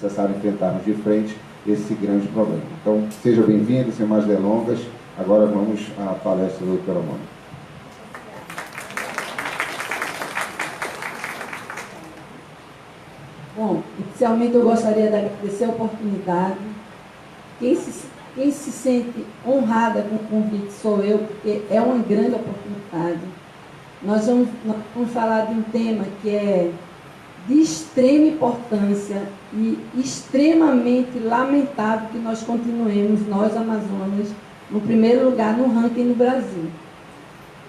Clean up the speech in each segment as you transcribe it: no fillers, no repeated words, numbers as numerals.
necessário enfrentarmos de frente esse grande problema. Então, seja bem-vindo, sem mais delongas. Agora vamos à palestra do Dr. Mônica. Bom, inicialmente eu gostaria de agradecer a oportunidade. Quem se sente honrada com o convite sou eu, porque é uma grande oportunidade. Nós vamos falar de um tema que é de extrema importância e extremamente lamentável que nós continuemos, nós Amazonas, no primeiro lugar no ranking no Brasil.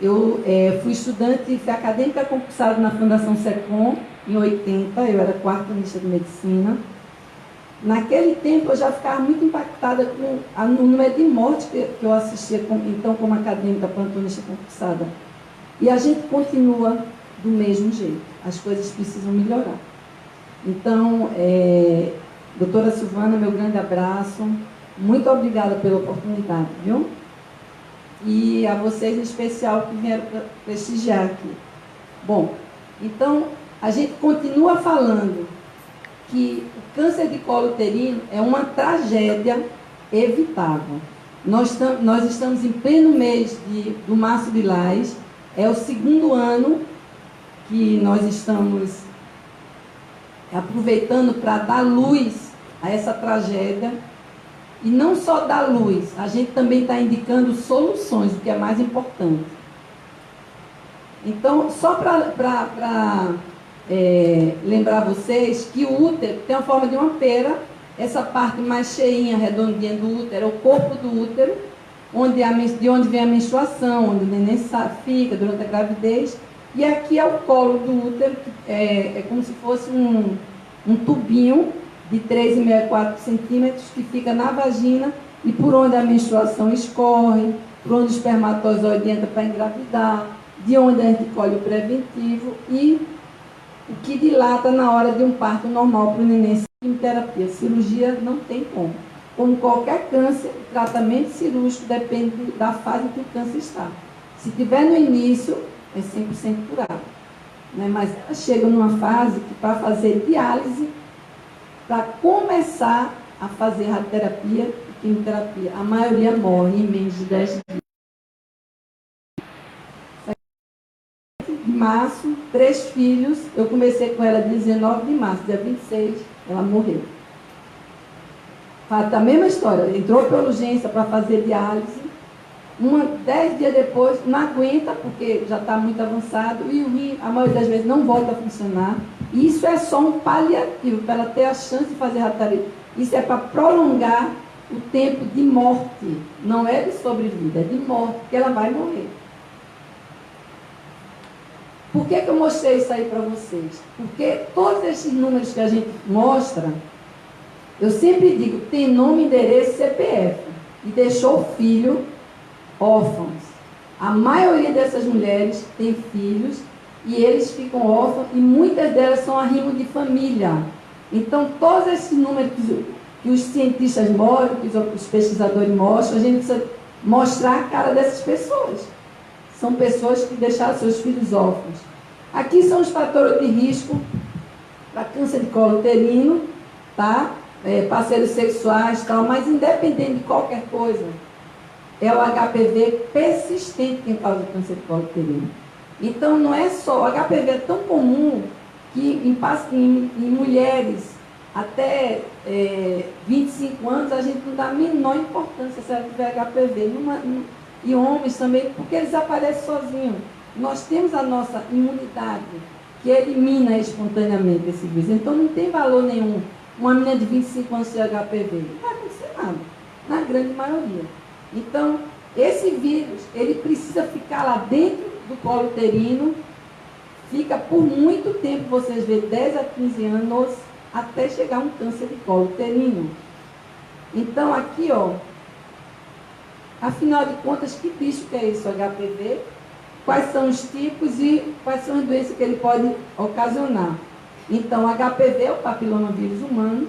Eu fui estudante e fui acadêmica concursada na Fundação SECOM em 80, eu era quarta-anista de medicina. Naquele tempo eu já ficava muito impactada com o número de mortes que eu assistia como acadêmica plantonista concursada. E a gente continua do mesmo jeito. As coisas precisam melhorar. Então, doutora Silvana, meu grande abraço. Muito obrigada pela oportunidade, viu? E a vocês em especial que vieram prestigiar aqui. Bom, então, a gente continua falando que o câncer de colo uterino é uma tragédia evitável. Nós estamos em pleno mês do Março de Lilás, é o segundo ano que nós estamos aproveitando para dar luz a essa tragédia. E não só dar luz, a gente também está indicando soluções, o que é mais importante. Então, só para lembrar vocês que o útero tem a forma de uma pera, essa parte mais cheinha, redondinha do útero, é o corpo do útero, de onde vem a menstruação, onde o neném fica durante a gravidez, e aqui é o colo do útero, que é como se fosse um tubinho de 3,5 a 4 centímetros, que fica na vagina e por onde a menstruação escorre, por onde o espermatozoide entra para engravidar, de onde a gente colhe o preventivo e o que dilata na hora de um parto normal para o neném. Quimioterapia, cirurgia não tem como. Como qualquer câncer, o tratamento cirúrgico depende da fase em que o câncer está. Se tiver no início, é 100% curado. Né? Mas ela chega numa fase que para fazer diálise, para começar a fazer radioterapia e quimioterapia, a maioria morre em menos de 10 dias. De março, 3 filhos, eu comecei com ela dia 19 de março, dia 26, ela morreu. Fala da mesma história, entrou pela urgência para fazer diálise, 10 dias depois, não aguenta, porque já está muito avançado, e o rim, a maioria das vezes, não volta a funcionar. E isso é só um paliativo, para ela ter a chance de fazer radioterapia. Isso é para prolongar o tempo de morte, não é de sobrevida, é de morte, porque ela vai morrer. Por que eu mostrei isso aí para vocês? Porque todos esses números que a gente mostra, eu sempre digo, tem nome, endereço, CPF, e deixou filho órfãos. A maioria dessas mulheres tem filhos e eles ficam órfãos e muitas delas são arrimo de família. Então, todos esses números que os cientistas mostram, que os pesquisadores mostram, a gente precisa mostrar a cara dessas pessoas. São pessoas que deixaram seus filhos órfãos. Aqui são os fatores de risco para câncer de colo uterino, tá? Parceiros sexuais, tal, mas independente de qualquer coisa, é o HPV persistente quem causa câncer de colo uterino. Então, não é só, o HPV é tão comum que em mulheres até 25 anos a gente não dá a menor importância se ela tiver HPV. E homens também, porque eles aparecem sozinhos. Nós temos a nossa imunidade que elimina espontaneamente esse vírus. Então, não tem valor nenhum uma menina de 25 anos ter HPV. Não vai acontecer nada, na grande maioria. Então, esse vírus, ele precisa ficar lá dentro do colo uterino, fica por muito tempo, vocês veem, 10 a 15 anos, até chegar um câncer de colo uterino. Então, aqui, ó, afinal de contas, que bicho que é isso, HPV? Quais são os tipos e quais são as doenças que ele pode ocasionar? Então, HPV é o papilomavírus humano.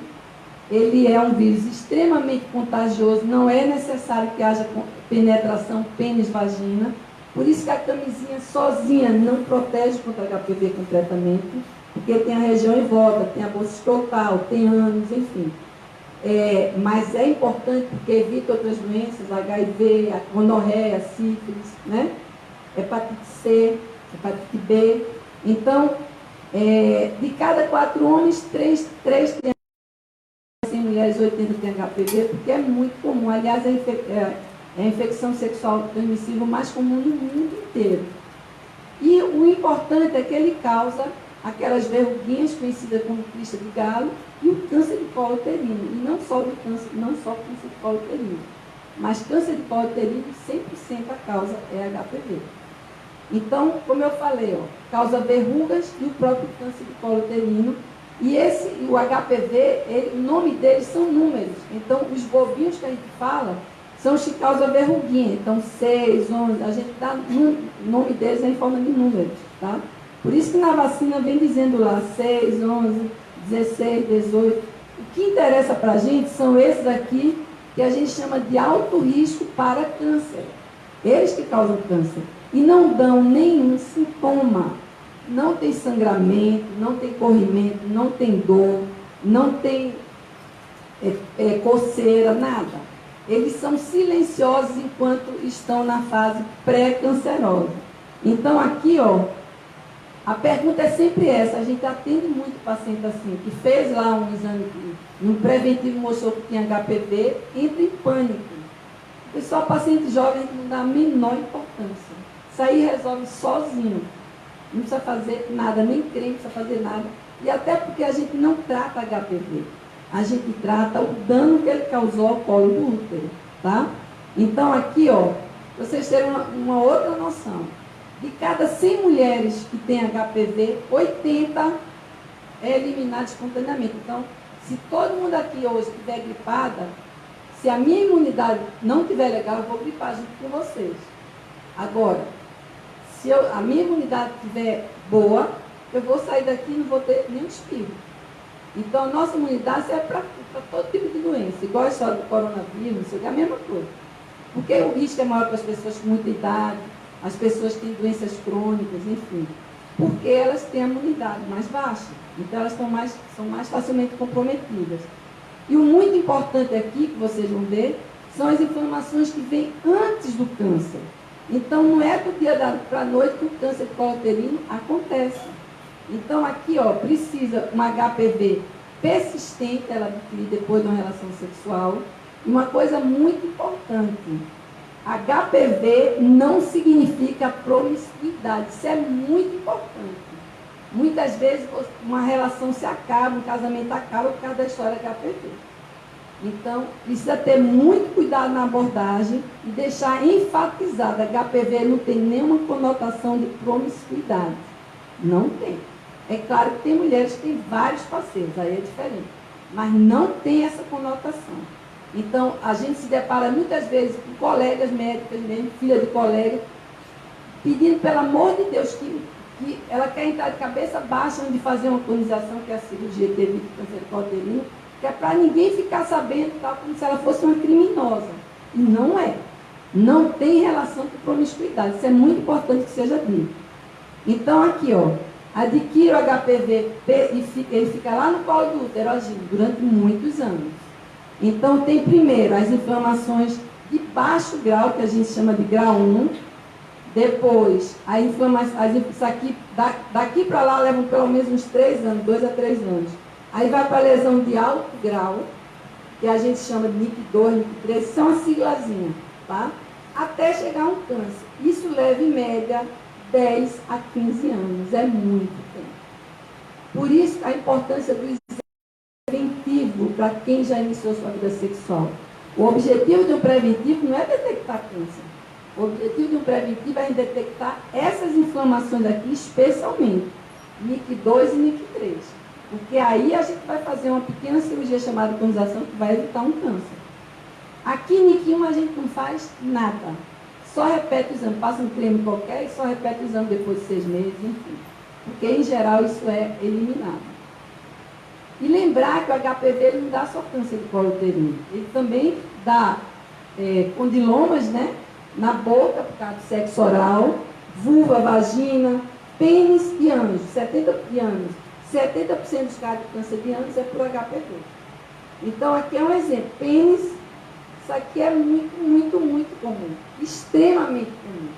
Ele é um vírus extremamente contagioso, não é necessário que haja penetração pênis-vagina. Por isso que a camisinha sozinha não protege contra HPV completamente. porque tem a região em volta, tem a bolsa escrotal, tem ânus, enfim. Mas é importante porque evita outras doenças, HIV, a gonorreia, a sífilis, né? Hepatite C, hepatite B. Então, de cada 4 homens, 3 crianças, 100 mulheres, 80 têm HPV, porque é muito comum. Aliás, é a infecção sexual transmissível mais comum no mundo inteiro. E o importante é que ele causa aquelas verruguinhas conhecidas como crista de galo e o câncer de colo uterino. E não só câncer de colo uterino, mas câncer de colo uterino, 100% a causa é HPV. Então, como eu falei, causa verrugas e o próprio câncer de colo uterino. E o HPV, o nome deles são números. Então, os bobinhos que a gente fala são os que causam verruguinha. Então, 6, 11, a gente dá o nome deles em forma de números, tá? Por isso que na vacina vem dizendo lá 6, 11, 16, 18. O que interessa para a gente são esses aqui que a gente chama de alto risco para câncer. Eles que causam câncer. E não dão nenhum sintoma. Não tem sangramento, não tem corrimento, não tem dor, não tem coceira, nada. Eles são silenciosos enquanto estão na fase pré-cancerosa. Então aqui, a pergunta é sempre essa. A gente atende muito paciente assim, que fez lá um exame, um preventivo mostrou que tinha HPV, entra em pânico. Pessoal, paciente jovem não dá a menor importância. Isso aí resolve sozinho. Não precisa fazer nada, nem creme, não precisa fazer nada. E até porque a gente não trata HPV. A gente trata o dano que ele causou ao colo do útero, tá? Então aqui, vocês terem uma outra noção. De cada 100 mulheres que têm HPV, 80 é eliminado espontaneamente. Então, se todo mundo aqui hoje estiver gripada, se a minha imunidade não estiver legal, eu vou gripar junto com vocês. Agora, se a minha imunidade estiver boa, eu vou sair daqui e não vou ter nenhum espirro. Então, a nossa imunidade serve para todo tipo de doença. Igual a história do coronavírus, é a mesma coisa. Porque o risco é maior para as pessoas com muita idade, as pessoas que têm doenças crônicas, enfim. Porque elas têm a imunidade mais baixa. Então, elas são mais facilmente comprometidas. E o muito importante aqui, que vocês vão ver, são as inflamações que vêm antes do câncer. Então, não é do dia para a noite que o câncer de colo uterino acontece. Então, aqui, precisa uma HPV persistente, ela adquirir depois de uma relação sexual. E uma coisa muito importante, HPV não significa promiscuidade. Isso é muito importante. Muitas vezes, uma relação se acaba, um casamento acaba por causa da história HPV. Então, precisa ter muito cuidado na abordagem e deixar enfatizado, HPV não tem nenhuma conotação de promiscuidade. Não tem. É claro que tem mulheres que têm vários parceiros, aí é diferente. Mas não tem essa conotação. Então, a gente se depara muitas vezes com colegas médicas mesmo, filha de colega, pedindo, pelo amor de Deus, que ela quer entrar de cabeça baixa antes de fazer uma colonização, que é a cirurgia que evita o câncer de colo uterino, que é para ninguém ficar sabendo, tal, como se ela fosse uma criminosa. E não é. Não tem relação com promiscuidade. Isso é muito importante que seja dito. Então, aqui, adquire o HPV, ele fica lá no colo do útero, agindo durante muitos anos. Então, tem primeiro as inflamações de baixo grau, que a gente chama de grau 1. Depois, a inflamação, isso aqui, daqui para lá levam pelo menos uns 3 anos, 2 a 3 anos. Aí vai para a lesão de alto grau, que a gente chama de NIC2, NIC3, são uma siglazinha, tá? Até chegar a um câncer. Isso leva, em média, 10 a 15 anos. É muito tempo. Por isso, a importância do exame preventivo para quem já iniciou sua vida sexual. O objetivo de um preventivo não é detectar câncer. O objetivo de um preventivo é detectar essas inflamações aqui, especialmente NIC2 e NIC3. Porque aí a gente vai fazer uma pequena cirurgia chamada colonização que vai evitar um câncer. Aqui, NIC1, a gente não faz nada. Só repete o exame, passa um creme qualquer e só repete o exame depois de 6 meses, enfim. Porque, em geral, isso é eliminado. E lembrar que o HPV ele não dá só câncer de colo uterino. Ele também dá condilomas, né? Na boca, por causa do sexo oral, vulva, vagina, pênis e ânus, 70 anos. 70% dos casos de câncer de ânus é por HPV. Então, aqui é um exemplo. Pênis, isso aqui é muito, muito, muito comum. Extremamente comum.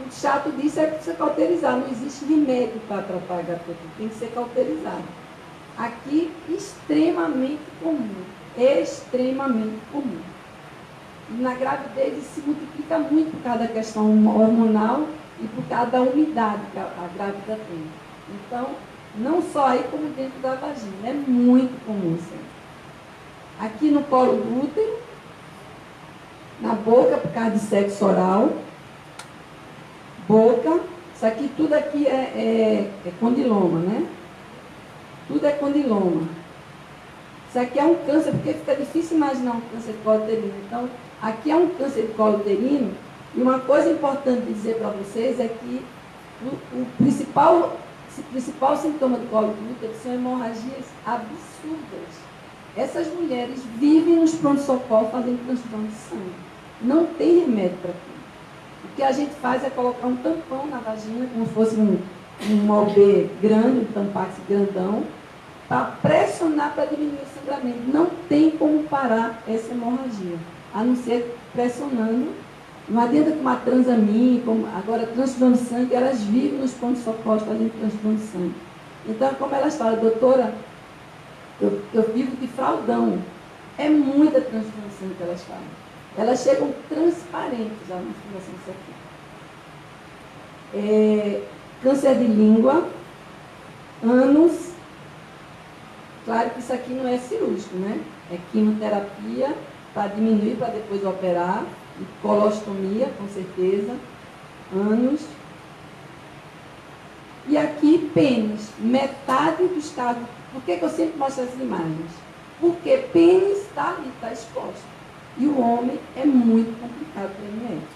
O chato disso é que você cauterizar. Não existe remédio para tratar HPV. Tem que ser cauterizado. Aqui, extremamente comum. Extremamente comum. E na gravidez isso se multiplica muito por causa da questão hormonal e por causa da umidade que a grávida tem. Então, não só aí como dentro da vagina. É muito comum isso aí. Aqui no colo do útero, na boca por causa de sexo oral, boca, isso aqui tudo aqui é condiloma, né? Tudo é condiloma. Isso aqui é um câncer, porque fica difícil imaginar um câncer de colo uterino. Então, aqui é um câncer de colo uterino, e uma coisa importante de dizer para vocês é que o principal sintoma do colo do útero são hemorragias absurdas. Essas mulheres vivem nos pronto-socorro fazendo transfusão de sangue. Não tem remédio para aquilo. O que a gente faz é colocar um tampão na vagina, como se fosse um OB grande, um tampax grandão, para pressionar para diminuir o sangramento. Não tem como parar essa hemorragia, a não ser pressionando. Não adianta tomar transamin, agora transfusão de sangue, elas vivem nos pronto-socorro fazendo transfusão de sangue. Então, como elas falam, doutora, eu vivo de fraldão. É muita transfusão de sangue que elas falam. Elas chegam transparentes já na fundação certinha. Câncer de língua, ânus. Claro que isso aqui não é cirúrgico, né? É quimioterapia para diminuir, para depois operar. E colostomia, com certeza. Ânus. E aqui, pênis. Metade dos casos. Por que eu sempre mostro essas imagens? Porque pênis está ali, está exposto. E o homem é muito complicado para ele médico.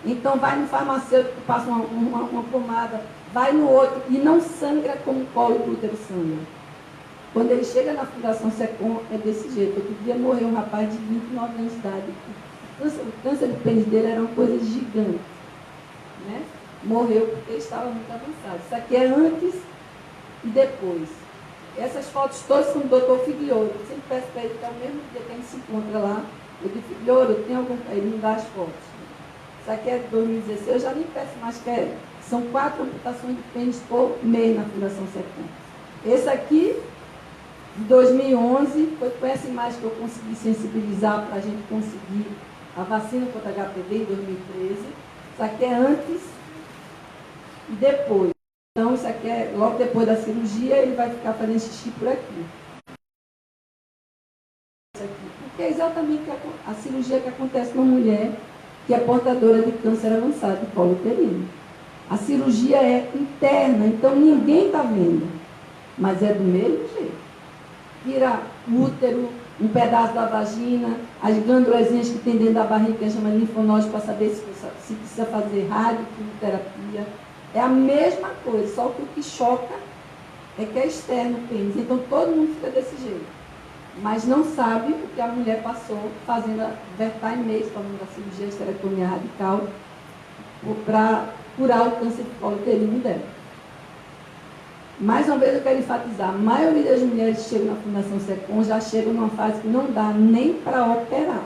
Então vai no farmacêutico, passa uma pomada, vai no outro e não sangra como o colo do útero sangra. Quando ele chega na Fundação SECOM, é desse jeito. Outro dia morreu um rapaz de 29 anos de idade. O câncer do pênis dele era uma coisa gigante. Né? Morreu porque ele estava muito avançado. Isso aqui é antes e depois. Essas fotos todas são do doutor Figliolo. Eu sempre peço para ele que é o mesmo dia que a gente se encontra lá. Eu digo, Figliolo, tem algum... Ele me dá as fotos. Isso aqui é de 2016, eu já nem peço mais que são 4 amputações de pênis por mês na Fundação SECOM. Esse aqui, de 2011, foi com essa imagem que eu consegui sensibilizar para a gente conseguir a vacina contra HPV em 2013. Isso aqui é antes e depois. Então, isso aqui é logo depois da cirurgia, ele vai ficar fazendo xixi por aqui. Isso aqui. Porque é exatamente a cirurgia que acontece numa mulher que é portadora de câncer avançado de colo uterino. A cirurgia é interna, então ninguém está vendo. Mas é do mesmo jeito. Tira útero, um pedaço da vagina, as glândulas que tem dentro da barriga, que chama linfonóide, para saber se precisa fazer radioquimioterapia. É a mesma coisa, só que o que choca é que é externo o pênis. Então todo mundo fica desse jeito. Mas não sabe o que a mulher passou fazendo a Vertime, falando da cirurgia de esterectomia radical, para curar o câncer de colo uterino dela. Mais uma vez eu quero enfatizar, a maioria das mulheres que chegam na Fundação SECOM já chegam numa fase que não dá nem para operar.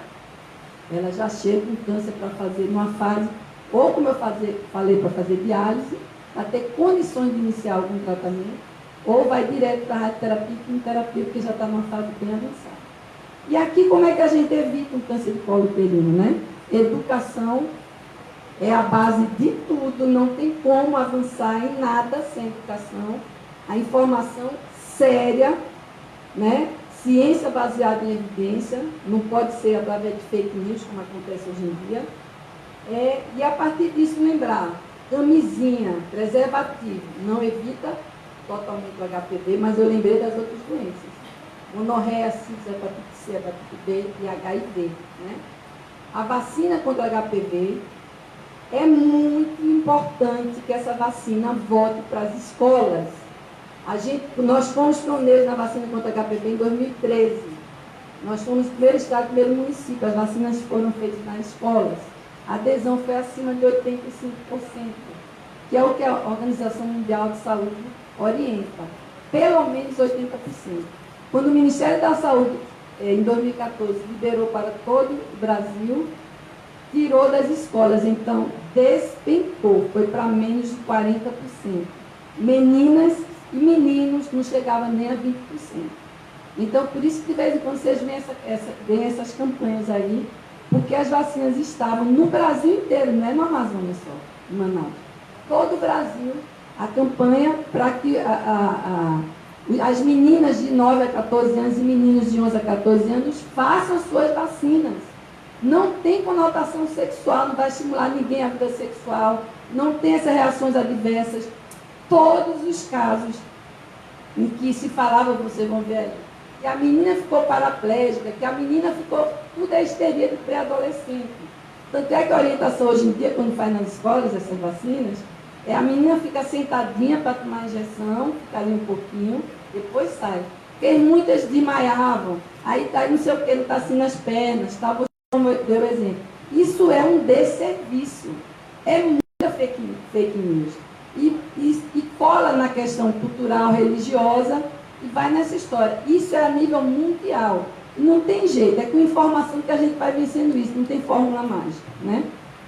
Elas já chegam com câncer para fazer numa fase, ou como eu falei, para fazer diálise, para ter condições de iniciar algum tratamento, ou vai direto para a radioterapia e quimioterapia, porque já está numa fase bem avançada. E aqui como é que a gente evita um câncer de colo uterino, né? Educação é a base de tudo, não tem como avançar em nada sem educação. A informação séria, né? Ciência baseada em evidência, não pode ser através de fake news, como acontece hoje em dia. E a partir disso lembrar, camisinha, preservativo, não evita totalmente o HPV, mas eu lembrei das outras doenças. Gonorreia, sífilis, hepatite C, hepatite B e HIV. Né? A vacina contra o HPV é muito importante que essa vacina volte para as escolas. Nós fomos pioneiros na vacina contra HPV em 2013. Nós fomos o primeiro estado, o primeiro município. As vacinas foram feitas nas escolas. A adesão foi acima de 85%, que é o que a Organização Mundial de Saúde orienta. pelo menos 80%. Quando o Ministério da Saúde, em 2014, liberou para todo o Brasil, tirou das escolas, então despencou, foi para menos de 40%. Meninas e meninos não chegavam nem a 20%. Então, por isso que de vez em quando vocês veem essas campanhas aí, porque as vacinas estavam no Brasil inteiro, não é no Amazonas só, em Manaus. Todo o Brasil, a campanha para que as meninas de 9 a 14 anos e meninos de 11 a 14 anos façam suas vacinas. Não tem conotação sexual, não vai estimular ninguém a vida sexual, não tem essas reações adversas. Todos os casos em que se falava, vocês vão ver aí, que a menina ficou paraplégica, que a menina ficou, tudo é histeria do pré-adolescente. Tanto é que a orientação hoje em dia, quando faz nas escolas essas vacinas, a menina fica sentadinha para tomar a injeção, fica ali um pouquinho, depois sai. Porque muitas desmaiavam, aí não sei o que, não está assim nas pernas, tá? Você deu exemplo. Isso é um desserviço. É muita fake news. E cola na questão cultural, religiosa, e vai nessa história. Isso é a nível mundial. E não tem jeito, é com informação que a gente vai vencendo isso, não tem fórmula mágica, né?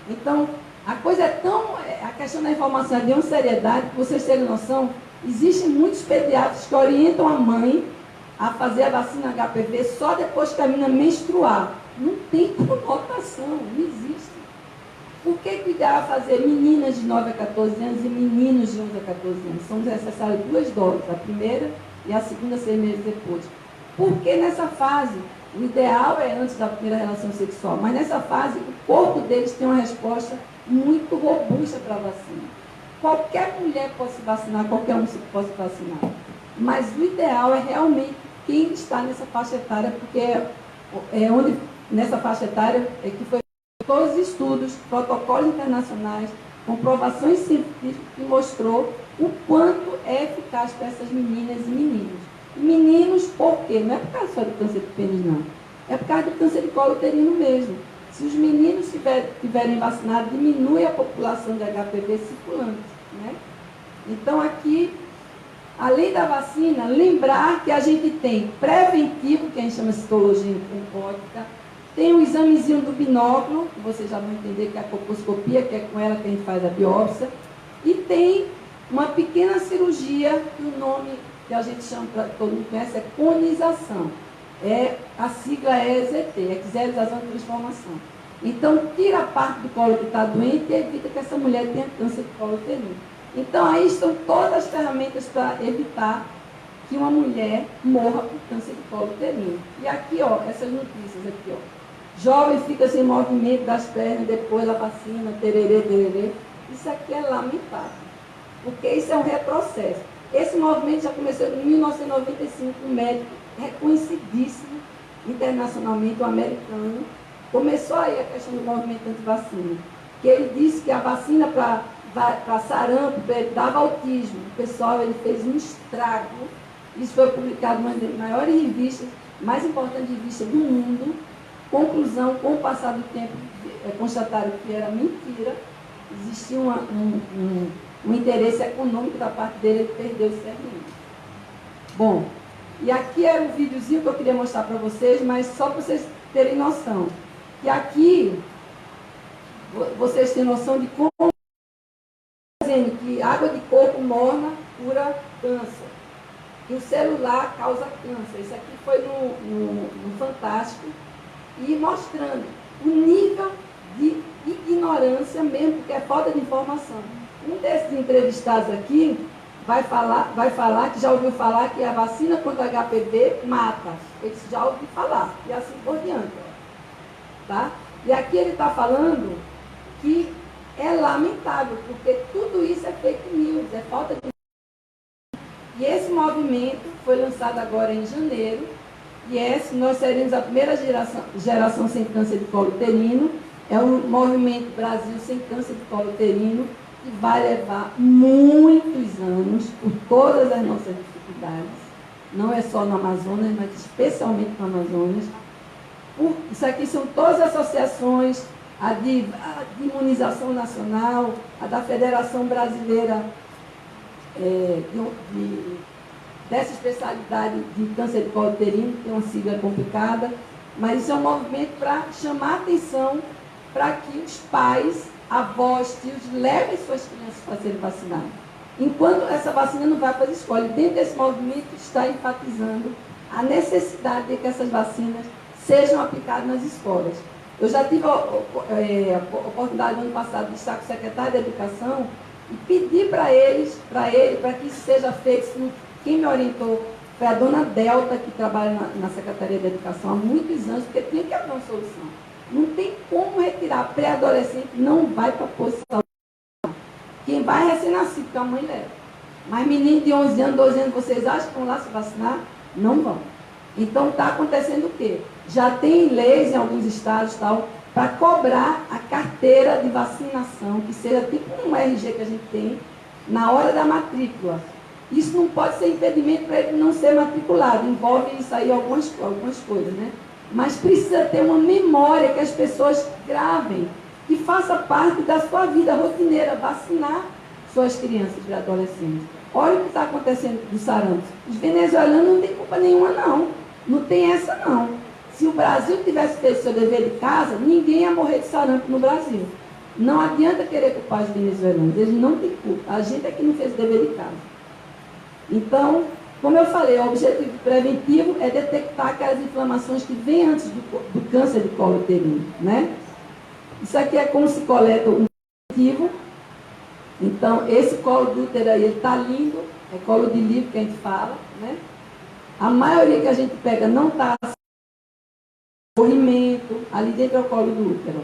Então, a coisa é tão... A questão da informação é de uma seriedade, que vocês terem noção, existem muitos pediatras que orientam a mãe a fazer a vacina HPV só depois que a menina menstruar. Não tem conotação, não existe. Por que o ideal é fazer meninas de 9 a 14 anos e meninos de 11 a 14 anos? São necessárias 2 doses, a primeira e a segunda 6 meses depois. Porque nessa fase, o ideal é antes da primeira relação sexual, mas nessa fase o corpo deles tem uma resposta muito robusta para a vacina. Qualquer mulher pode se vacinar, qualquer um pode se vacinar. Mas o ideal é realmente quem está nessa faixa etária, porque é onde, nessa faixa etária, é que foi todos os estudos, protocolos internacionais, comprovações científicas que mostrou o quanto é eficaz para essas meninas e meninos. Meninos, por quê? Não é por causa só do câncer de pênis, não. É por causa do câncer de colo uterino mesmo. Se os meninos estiverem vacinados, diminui a população de HPV circulante, né? Então, aqui, além da vacina, lembrar que a gente tem preventivo, que a gente chama de citologia oncótica, tem um examezinho do binóculo, que vocês já vão entender que é a colposcopia, que é com ela que a gente faz a biópsia, e tem uma pequena cirurgia, que o nome que a gente chama, todo mundo conhece, é conização. A sigla é EZT, exerização de transformação. Então, tira a parte do colo que está doente e evita que essa mulher tenha câncer de colo uterino. Então, aí estão todas as ferramentas para evitar que uma mulher morra por câncer de colo uterino. E aqui, ó, essas notícias aqui, ó. Jovem fica sem movimento das pernas depois da vacina, tererê, tererê. Isso aqui é lamentável, porque isso é um retrocesso. Esse movimento já começou em 1995, um médico reconhecidíssimo internacionalmente, um americano, começou aí a questão do movimento anti-vacina, que ele disse que a vacina para sarampo dava autismo. O pessoal, ele fez um estrago. Isso foi publicado em uma das maiores revistas, mais importantes revistas do mundo. Conclusão, com o passar do tempo, constataram que era mentira, existia um interesse econômico da parte dele, ele perdeu esse argumento. Bom, e aqui era um videozinho que eu queria mostrar para vocês, mas só para vocês terem noção. Que aqui, vocês têm noção de como dizendo que água de coco morna cura câncer. Que o celular causa câncer. Isso aqui foi no Fantástico. E mostrando o nível de ignorância mesmo, porque é falta de informação. Um desses entrevistados aqui vai falar que já ouviu falar que a vacina contra HPV mata. Ele já ouviu falar, e assim por diante. Tá? E aqui ele está falando que é lamentável, porque tudo isso é fake news, é falta de informação. E esse movimento foi lançado agora em janeiro, e nós seremos a primeira geração sem câncer de colo uterino. É um movimento Brasil sem câncer de colo uterino, que vai levar muitos anos, por todas as nossas dificuldades, não é só no Amazonas, mas especialmente no Amazonas. Isso aqui são todas as associações, a de Imunização Nacional, a da Federação Brasileira dessa especialidade de câncer de colo uterino, tem uma sigla complicada, mas isso é um movimento para chamar a atenção para que os pais, avós, tios levem suas crianças para serem vacinadas. Enquanto essa vacina não vai para a escola, dentro desse movimento está enfatizando a necessidade de que essas vacinas sejam aplicadas nas escolas. Eu já tive a oportunidade no ano passado de estar com o secretário de Educação e pedir para ele, para que isso seja feito. Quem me orientou foi a dona Delta, que trabalha na Secretaria de Educação há muitos anos, porque tinha que haver uma solução. Não tem como retirar pré-adolescente, não vai para a posição. Quem vai é recém-nascido, que a mãe leva. Mas meninos de 11 anos, 12 anos, vocês acham que vão lá se vacinar? Não vão. Então está acontecendo o quê? Já tem leis em alguns estados tal para cobrar a carteira de vacinação, que seja tipo um RG que a gente tem, na hora da matrícula. Isso não pode ser impedimento para ele não ser matriculado, envolve isso aí algumas coisas, né? Mas precisa ter uma memória que as pessoas gravem, que faça parte da sua vida rotineira, vacinar suas crianças e adolescentes. Olha o que está acontecendo do sarampo. Os venezuelanos não têm culpa nenhuma, não. Não tem essa, não. Se o Brasil tivesse feito seu dever de casa, ninguém ia morrer de sarampo no Brasil. Não adianta querer culpar os venezuelanos, eles não têm culpa. A gente é que não fez o dever de casa. Então, como eu falei, o objetivo preventivo é detectar aquelas inflamações que vêm antes do câncer de colo uterino, né? Isso aqui é como se coleta um preventivo. Então, esse colo do útero aí, ele está lindo, é colo de livro que a gente fala, né? A maioria que a gente pega não está corrimento, ali dentro é o colo do útero.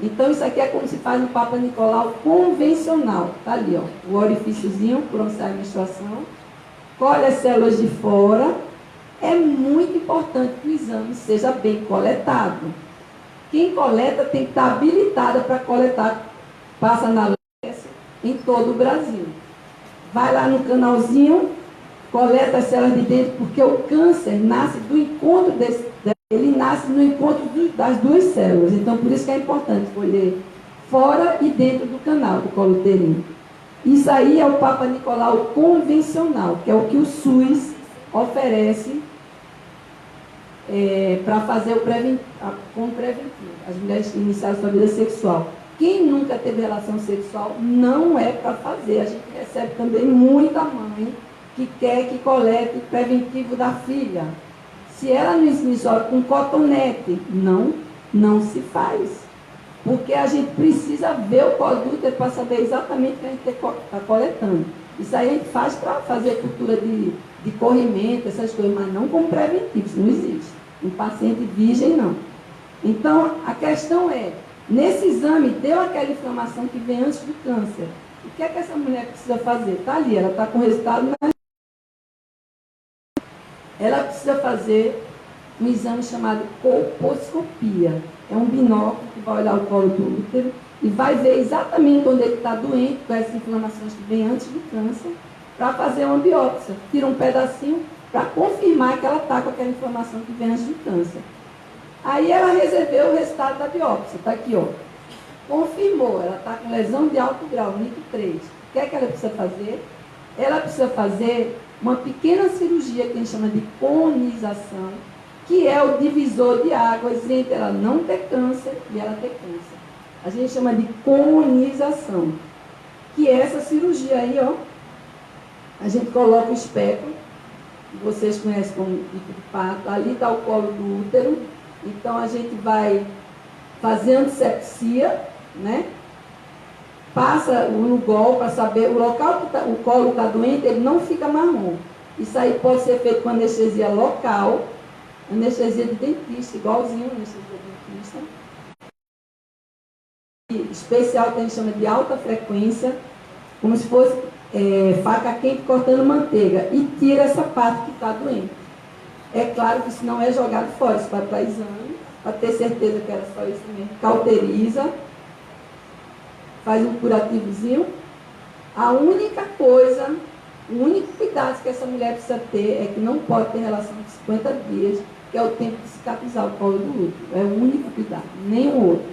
Então, isso aqui é como se faz no Papa Nicolau convencional. Está ali, ó, o orifíciozinho por onde sai a menstruação. Colhe as células de fora. É muito importante que o exame seja bem coletado. Quem coleta tem que estar habilitada para coletar. Passa na LES em todo o Brasil. Vai lá no canalzinho, coleta as células de dentro, porque o câncer nasce do encontro ele nasce no encontro das duas células. Então, por isso que é importante colher fora e dentro do canal do colo uterino. Isso aí é o Papa Nicolau convencional, que é o que o SUS oferece para fazer com preventivo. As mulheres que iniciaram sua vida sexual. Quem nunca teve relação sexual não é para fazer. A gente recebe também muita mãe que quer que colete preventivo da filha. Se ela não iniciou com cotonete, não se faz. Porque a gente precisa ver o colo do útero para saber exatamente o que a gente está coletando. Isso aí a gente faz para fazer cultura de corrimento, essas coisas, mas não como preventivo, isso não existe. Em paciente virgem, não. Então, a questão é, nesse exame, deu aquela inflamação que vem antes do câncer. O que é que essa mulher precisa fazer? Está ali, ela está com resultado, mas ela precisa fazer um exame chamado colposcopia. É um binóculo que vai olhar o colo do útero e vai ver exatamente onde ele está doente, com essas inflamações que vêm antes do câncer, para fazer uma biópsia. Tira um pedacinho para confirmar que ela está com aquela inflamação que vem antes do câncer. Aí ela recebeu o resultado da biópsia. Está aqui, ó. Confirmou, ela está com lesão de alto grau, NIC3. O que é que ela precisa fazer? Ela precisa fazer uma pequena cirurgia que a gente chama de conização, que é o divisor de águas entre ela não ter câncer e ela ter câncer. A gente chama de conização, que é essa cirurgia aí, ó. A gente coloca o espéculo, que vocês conhecem como bico de pato, ali está o colo do útero, então a gente vai fazer antisepsia, né? Passa no gol para saber, o local que o colo está doente, ele não fica marrom. Isso aí pode ser feito com anestesia local, anestesia de dentista, igualzinho a anestesia de dentista. E especial que a gente chama de alta frequência, como se fosse faca quente cortando manteiga, e tira essa parte que está doente. É claro que isso não é jogado fora, isso vai para exame, para ter certeza que era só isso mesmo. Cauteriza, faz um curativozinho. A única coisa, o único cuidado que essa mulher precisa ter é que não pode ter relação de 50 dias, que é o tempo de cicatrizar o colo do útero. É o único cuidado, nem o outro.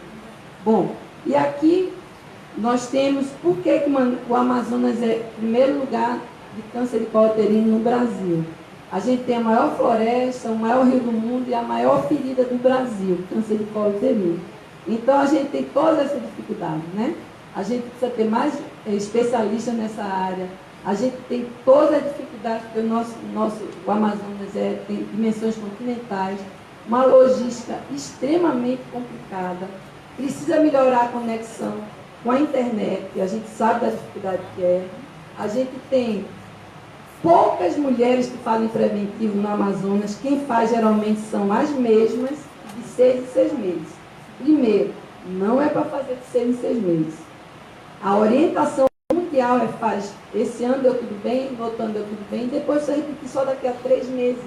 Bom, e aqui nós temos, por que o Amazonas é, em primeiro lugar, de câncer de colo uterino no Brasil. A gente tem a maior floresta, o maior rio do mundo e a maior ferida do Brasil, câncer de colo uterino. Então, a gente tem todas essas dificuldades, né? A gente precisa ter mais especialistas nessa área. A gente tem todas as dificuldades, porque o Amazonas tem dimensões continentais, uma logística extremamente complicada. Precisa melhorar a conexão com a internet, a gente sabe da dificuldade que é. A gente tem poucas mulheres que fazem preventivo no Amazonas. Quem faz geralmente são as mesmas de 6 em 6 meses. Primeiro, não é para fazer de 6 em 6 meses. A orientação mundial faz, esse ano deu tudo bem, no outro ano deu tudo bem, depois você repetir só daqui a 3 meses.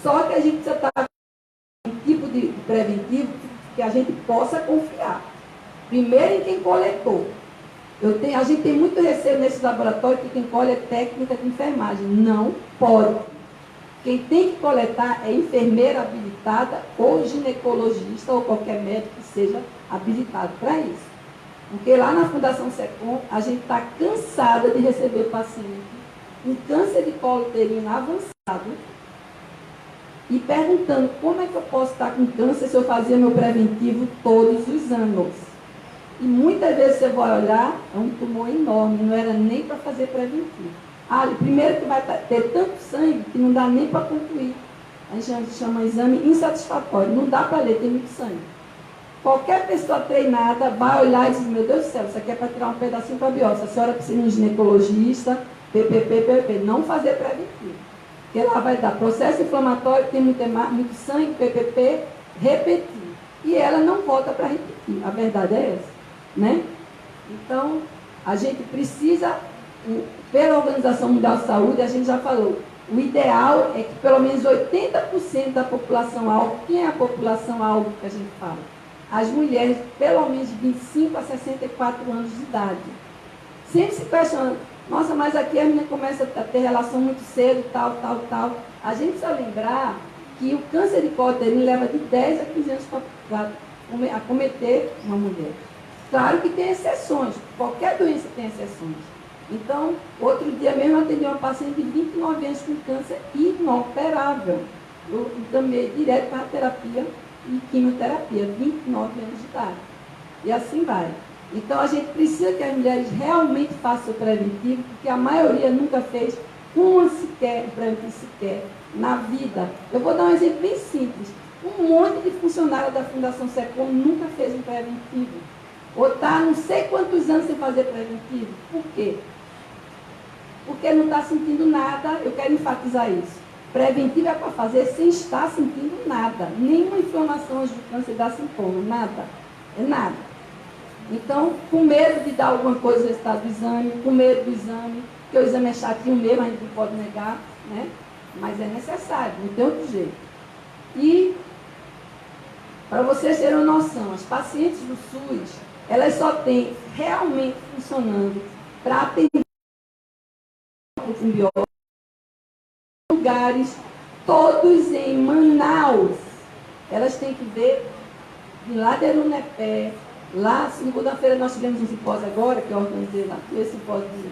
Só que a gente precisa estar com um tipo de preventivo que a gente possa confiar. Primeiro em quem coletou. A gente tem muito receio nesses laboratórios que quem colhe é técnica de enfermagem. Não pode. Quem tem que coletar é enfermeira habilitada ou ginecologista ou qualquer médico que seja habilitado para isso. Porque lá na Fundação SECOM, a gente está cansada de receber paciente com câncer de colo uterino avançado e perguntando como é que eu posso estar com câncer se eu fazia meu preventivo todos os anos. E muitas vezes você vai olhar, é um tumor enorme, não era nem para fazer preventivo. Primeiro que vai ter tanto sangue que não dá nem para concluir. A gente chama exame insatisfatório, não dá para ler, tem muito sangue. Qualquer pessoa treinada vai olhar e diz, meu Deus do céu, isso aqui é para tirar um pedacinho para biópsia. A senhora precisa de um ginecologista, PPP, não fazer preventivo. Porque lá vai dar processo inflamatório, tem muito sangue, PPP, repetir. E ela não volta para repetir. A verdade é essa, né? Então, a gente precisa, pela Organização Mundial de Saúde, a gente já falou, o ideal é que pelo menos 80% da população alvo, quem é a população alvo que a gente fala? As mulheres, pelo menos de 25 a 64 anos de idade. Sempre se questiona, nossa, mas aqui a menina começa a ter relação muito cedo, tal. A gente precisa lembrar que o câncer de colo uterino leva de 10 a 15 anos para acometer uma mulher. Claro que tem exceções, qualquer doença tem exceções. Então, outro dia mesmo eu atendi uma paciente de 29 anos com câncer inoperável. Eu encaminhei direto para a terapia e quimioterapia, 29 anos de idade. E assim vai. Então, a gente precisa que as mulheres realmente façam o preventivo, porque a maioria nunca fez uma sequer, preventivo sequer, na vida. Eu vou dar um exemplo bem simples. Um monte de funcionário da Fundação SECOM nunca fez um preventivo. Ou está não sei quantos anos sem fazer preventivo. Por quê? Porque não está sentindo nada. Eu quero enfatizar isso. Preventivo é para fazer sem estar sentindo nada. Nenhuma inflamação antes do câncer dá sintoma. Nada. É nada. Então, com medo de dar alguma coisa no resultado do exame, com medo do exame, porque o exame é chatinho mesmo, a gente não pode negar, né? Mas é necessário, não tem outro jeito. E, para vocês terem uma noção, as pacientes do SUS, elas só têm realmente funcionando para atender com biópsia lugares, todos em Manaus. Elas têm que ver de lá de Arunepé, lá, segunda-feira nós tivemos um simpósio agora, que eu organizei lá, esse simpósio de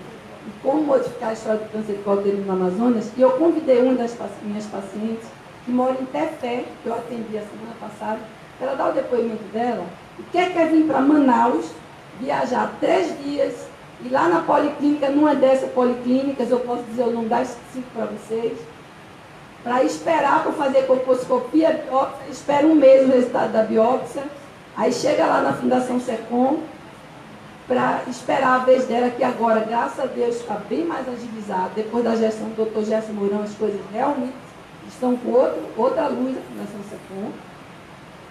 como modificar a história do câncer de colo uterino no Amazonas, e eu convidei uma das minhas pacientes, que mora em Tefé, que eu atendi a semana passada, para ela dar o depoimento dela, e quer vir para Manaus, viajar 3 dias, e lá na policlínica, numa dessas policlínicas, eu posso dizer o nome das 5 para vocês, para esperar para fazer colposcopia, biópsia, espera um mês o resultado da biópsia, aí chega lá na Fundação SECOM, para esperar a vez dela, que agora, graças a Deus, está bem mais agilizado. Depois da gestão do Dr. Gerson Mourão, as coisas realmente estão com outra luz na Fundação SECOM.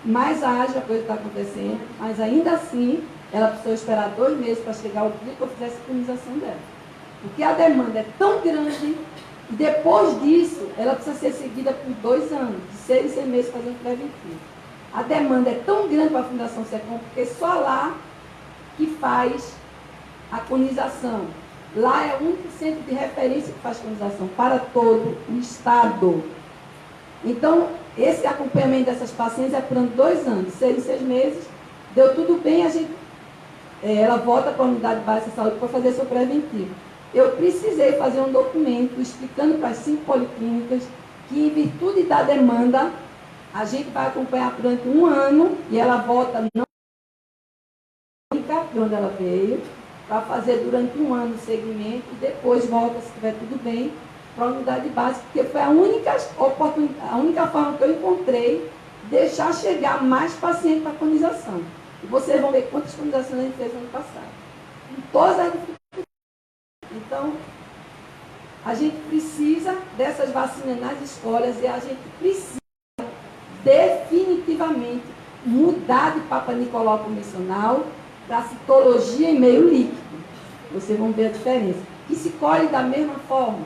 Mais ágil a coisa está acontecendo, mas ainda assim, ela precisou esperar 2 meses para chegar o dia que eu fizesse a imunização dela. Porque a demanda é tão grande, e depois disso, ela precisa ser seguida por 2 anos, de 6 em 6 meses fazendo preventivo. A demanda é tão grande para a Fundação SECOM, porque só lá que faz a conização. Lá é o único centro de referência que faz conização para todo o estado. Então, esse acompanhamento dessas pacientes é por 2 anos, 6 em 6 meses, deu tudo bem, ela volta para a unidade básica de saúde para fazer seu preventivo. eu precisei fazer um documento explicando para as 5 policlínicas que, em virtude da demanda, a gente vai acompanhar durante 1 ano e ela volta não de onde ela veio, para fazer durante 1 ano o segmento e depois volta, se estiver tudo bem, para a unidade básica, porque foi a única oportunidade, a única forma que eu encontrei de deixar chegar mais pacientes para a colonização. E vocês vão ver quantas colonizações a gente fez no ano passado. Com todas as dificuldades. Então, a gente precisa dessas vacinas nas escolas e a gente precisa definitivamente mudar de Papa Nicolau convencional para citologia em meio líquido. Vocês vão ver a diferença. Que se colhe da mesma forma,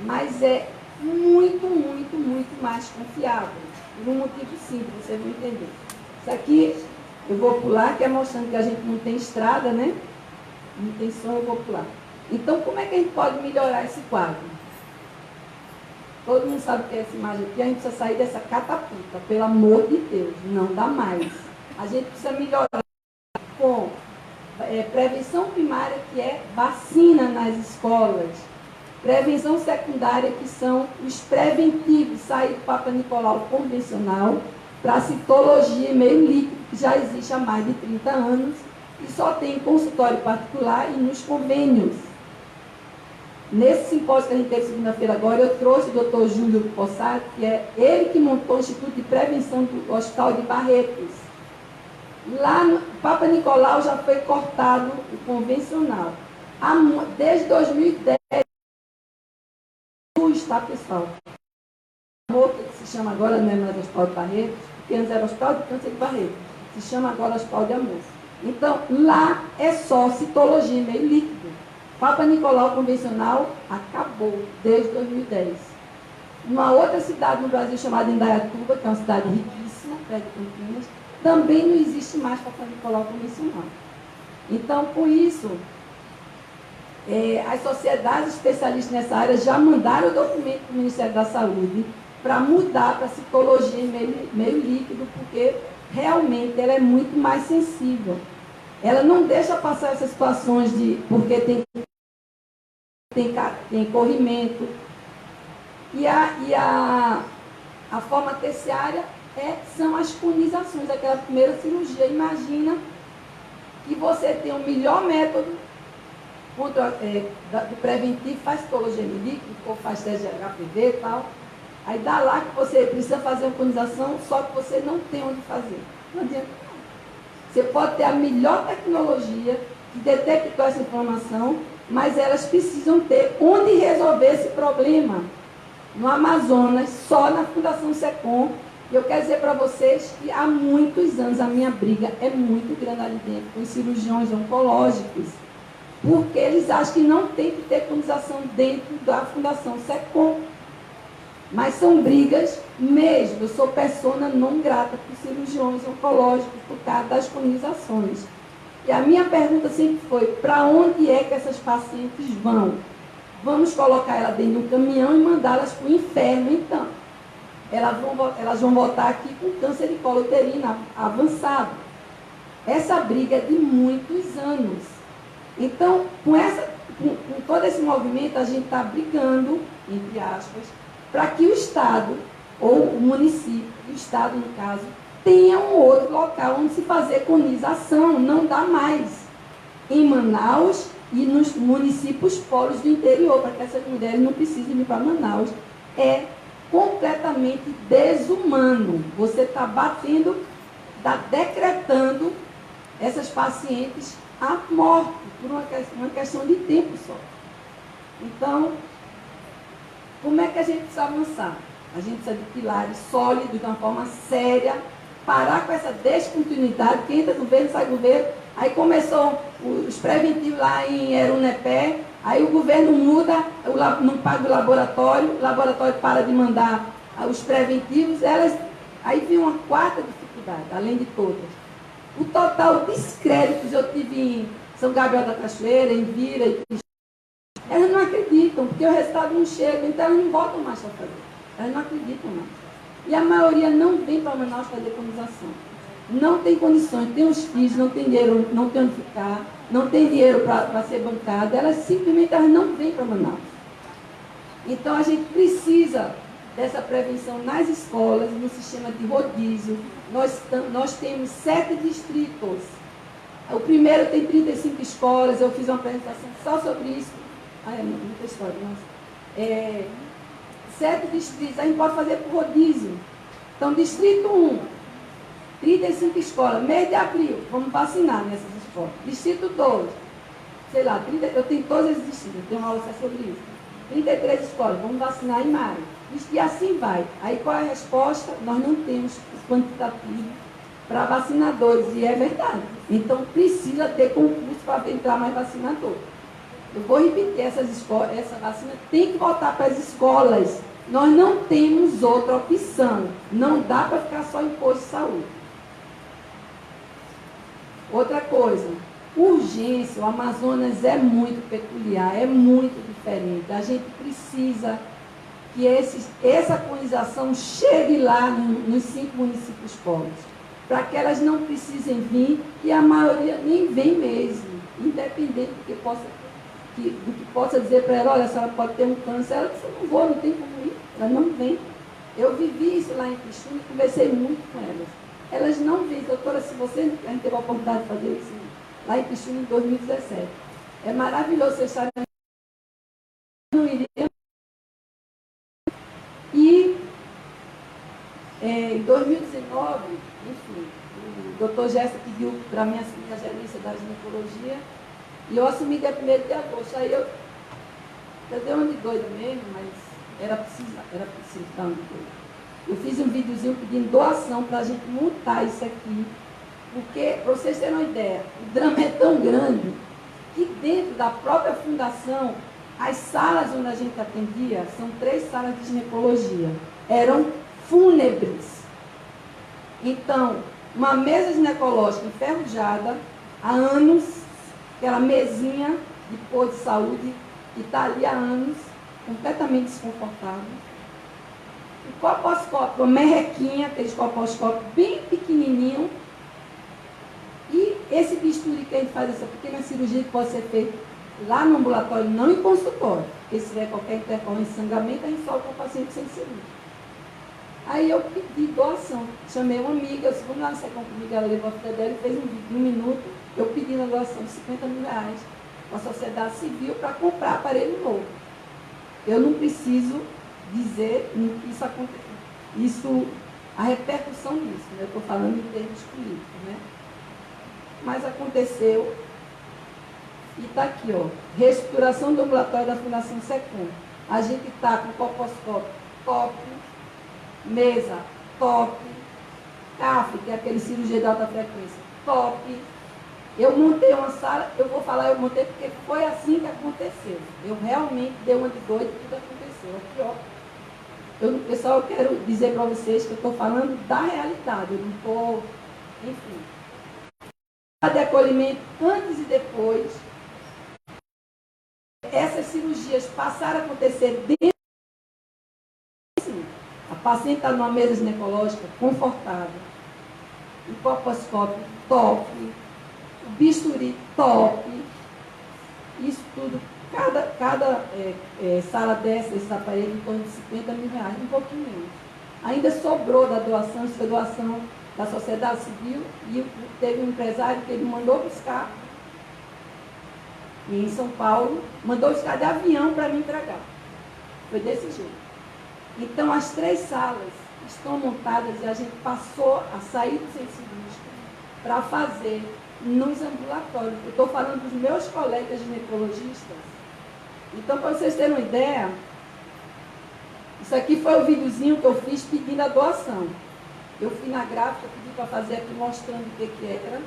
mas é muito, muito, muito mais confiável. Por um motivo simples, vocês vão entender. Isso aqui eu vou pular, que é mostrando que a gente não tem estrada, né? Não tem som, eu vou pular. Então, como é que a gente pode melhorar esse quadro? Todo mundo sabe o que é essa imagem aqui. A gente precisa sair dessa catapulta, pelo amor de Deus. Não dá mais. A gente precisa melhorar com prevenção primária, que é vacina nas escolas. Prevenção secundária, que são os preventivos, sair do Papa Nicolau convencional para a citologia em meio líquido, que já existe há mais de 30 anos, e só tem em consultório particular e nos convênios. Nesse simpósio que a gente teve segunda-feira agora, eu trouxe o doutor Júlio Possato, que é ele que montou o Instituto de Prevenção do Hospital de Barretos. Lá no Papa Nicolau já foi cortado o convencional. Desde 2010, tá, pessoal? Que se chama agora, não é mais Hospital de Barretos, porque antes era Hospital de Câncer de Barretos. Se chama agora Hospital de Amor. Então, lá é só citologia em meio líquido. Papa Nicolau convencional acabou desde 2010. Uma outra cidade no Brasil chamada Indaiatuba, que é uma cidade riquíssima, perto de Campinas, também não existe mais Papa Nicolau convencional. Então, com isso, as sociedades especialistas nessa área já mandaram o documento para o Ministério da Saúde para mudar para a citologia em meio líquido, porque realmente ela é muito mais sensível. Ela não deixa passar essas situações de porque tem corrimento. E a forma terciária são as conizações, aquela primeira cirurgia. Imagina que você tem o melhor método do preventivo, faz citologia em líquido, ou faz teste de HPV e tal. Aí dá lá que você precisa fazer uma conização, só que você não tem onde fazer. Não adianta. Você pode ter a melhor tecnologia que detecte essa inflamação, mas elas precisam ter onde resolver esse problema. No Amazonas, só na Fundação SECOM. E eu quero dizer para vocês que há muitos anos a minha briga é muito grande ali dentro, com os cirurgiões oncológicos, porque eles acham que não tem que ter conização dentro da Fundação SECOM. Mas são brigas mesmo. Eu sou persona não grata para os cirurgiões oncológicos por causa das conizações. E a minha pergunta sempre foi, para onde é que essas pacientes vão? Vamos colocar ela dentro de um caminhão e mandá-las para o inferno, então. Elas vão voltar aqui com câncer de colo uterino avançado. Essa briga é de muitos anos. Então, com todo esse movimento, a gente está brigando, entre aspas, para que o Estado, ou o município, o Estado no caso, tenha um outro local onde se fazer conização. Não dá mais. Em Manaus e nos municípios polos do interior, para que essas mulheres não precisem ir para Manaus. É completamente desumano. Você está batendo, está decretando essas pacientes à morte, por uma questão de tempo só. Então, como é que a gente precisa avançar? A gente precisa de pilares sólidos, de uma forma séria, parar com essa descontinuidade, que entra governo, sai governo. Aí começou os preventivos lá em Erunepé, aí o governo muda, não paga o laboratório para de mandar os preventivos, aí vem uma quarta dificuldade, além de todas. O total descréditos eu tive em São Gabriel da Cachoeira, em Vira, elas não acreditam, porque o resultado não chega, então elas não voltam mais para fazer. Elas não acreditam mais. E a maioria não vem para Manaus fazer colonização. Não tem condições, tem os filhos, não tem dinheiro, não tem onde ficar. não tem dinheiro para ser bancada, elas simplesmente não vêm para Manaus. Então a gente precisa dessa prevenção nas escolas, no sistema de rodízio. Nós temos 7 distritos. O primeiro tem 35 escolas, eu fiz uma apresentação só sobre isso. É muita história, mas 7 distritos, a gente pode fazer por rodízio. Então, distrito 1, 35 escolas, mês de abril, vamos vacinar nessas escolas. Distrito 2, sei lá, eu tenho todos esses distritos, eu tenho uma aula sobre isso. 33 escolas, vamos vacinar em maio. E assim vai. Aí qual é a resposta? Nós não temos quantitativo para vacinadores, e é verdade. Então precisa ter concurso para entrar mais vacinador. Eu vou repetir, essa vacina tem que voltar para as escolas. Nós não temos outra opção. Não dá para ficar só em posto de saúde. Outra coisa, urgência, o Amazonas é muito peculiar, é muito diferente. A gente precisa que essa colonização chegue lá nos 5 municípios pobres, para que elas não precisem vir, e a maioria nem vem mesmo, independente do que possa dizer para ela, olha, a senhora pode ter um câncer, ela disse, não vou, não tem como ir, ela não vem. Eu vivi isso lá em Pixuna e conversei muito com elas. Elas não vêm, doutora, se você, a gente teve a oportunidade de fazer isso lá em Pixuna em 2017. É maravilhoso vocês estarem, não iria. E em 2019, enfim, o doutor Jéssica pediu para mim assumir a gerência da ginecologia, e eu assumi dia 1º de agosto. Aí eu dei uma de doida mesmo, mas era preciso dar uma de doida. Eu fiz um videozinho pedindo doação para a gente montar isso aqui, porque, para vocês terem uma ideia, o drama é tão grande que dentro da própria fundação, as salas onde a gente atendia, são 3 salas de ginecologia, eram fúnebres. Então, uma mesa ginecológica enferrujada, há anos, aquela mesinha de posto de saúde, que está ali há anos, completamente desconfortável. O coposcópio, uma merrequinha, aqueles coposcópios bem pequenininho, e esse bisturi que a gente faz, essa pequena cirurgia que pode ser feita lá no ambulatório, não em consultório, porque se tiver qualquer intercorrência de sangramento, a gente solta o paciente sem cirurgia. Aí eu pedi doação, chamei uma amiga, eu disse, vamos lá no Secom comigo, ela levou a filha dela e fez um vídeo de 1 minuto, eu pedi uma doação de 50 mil reais para a sociedade civil para comprar aparelho novo. Eu não preciso dizer isso aconteceu, a repercussão disso, né? Eu estou falando em termos políticos, né? Mas aconteceu, e está aqui, ó, reestruturação do ambulatório da Fundação Secom. A gente está com coposcópio top, mesa top, CAF, que é aquele cirurgia de alta frequência, top. Eu montei uma sala, eu vou falar, eu montei porque foi assim que aconteceu. Eu realmente dei uma de doido e tudo aconteceu. Aqui, ó. Pessoal, eu quero dizer para vocês que eu estou falando da realidade, eu não estou, enfim. De acolhimento antes e depois, essas cirurgias passaram a acontecer dentro. Sim, a paciente está numa mesa ginecológica confortável, o coposcópio top, o bisturi top, isso tudo, cada sala dessa, esses aparelhos, em torno de 50 mil reais, um pouquinho menos. Ainda sobrou da doação, isso foi doação da sociedade civil, e teve um empresário que ele mandou buscar em São Paulo, mandou buscar de avião para me entregar. Foi desse jeito. Então, as 3 salas estão montadas e a gente passou a sair do centro cirúrgico para fazer nos ambulatórios. Eu estou falando dos meus colegas ginecologistas. Então, para vocês terem uma ideia, isso aqui foi o videozinho que eu fiz pedindo a doação. Eu fui na gráfica, pedi para fazer aqui mostrando o que era.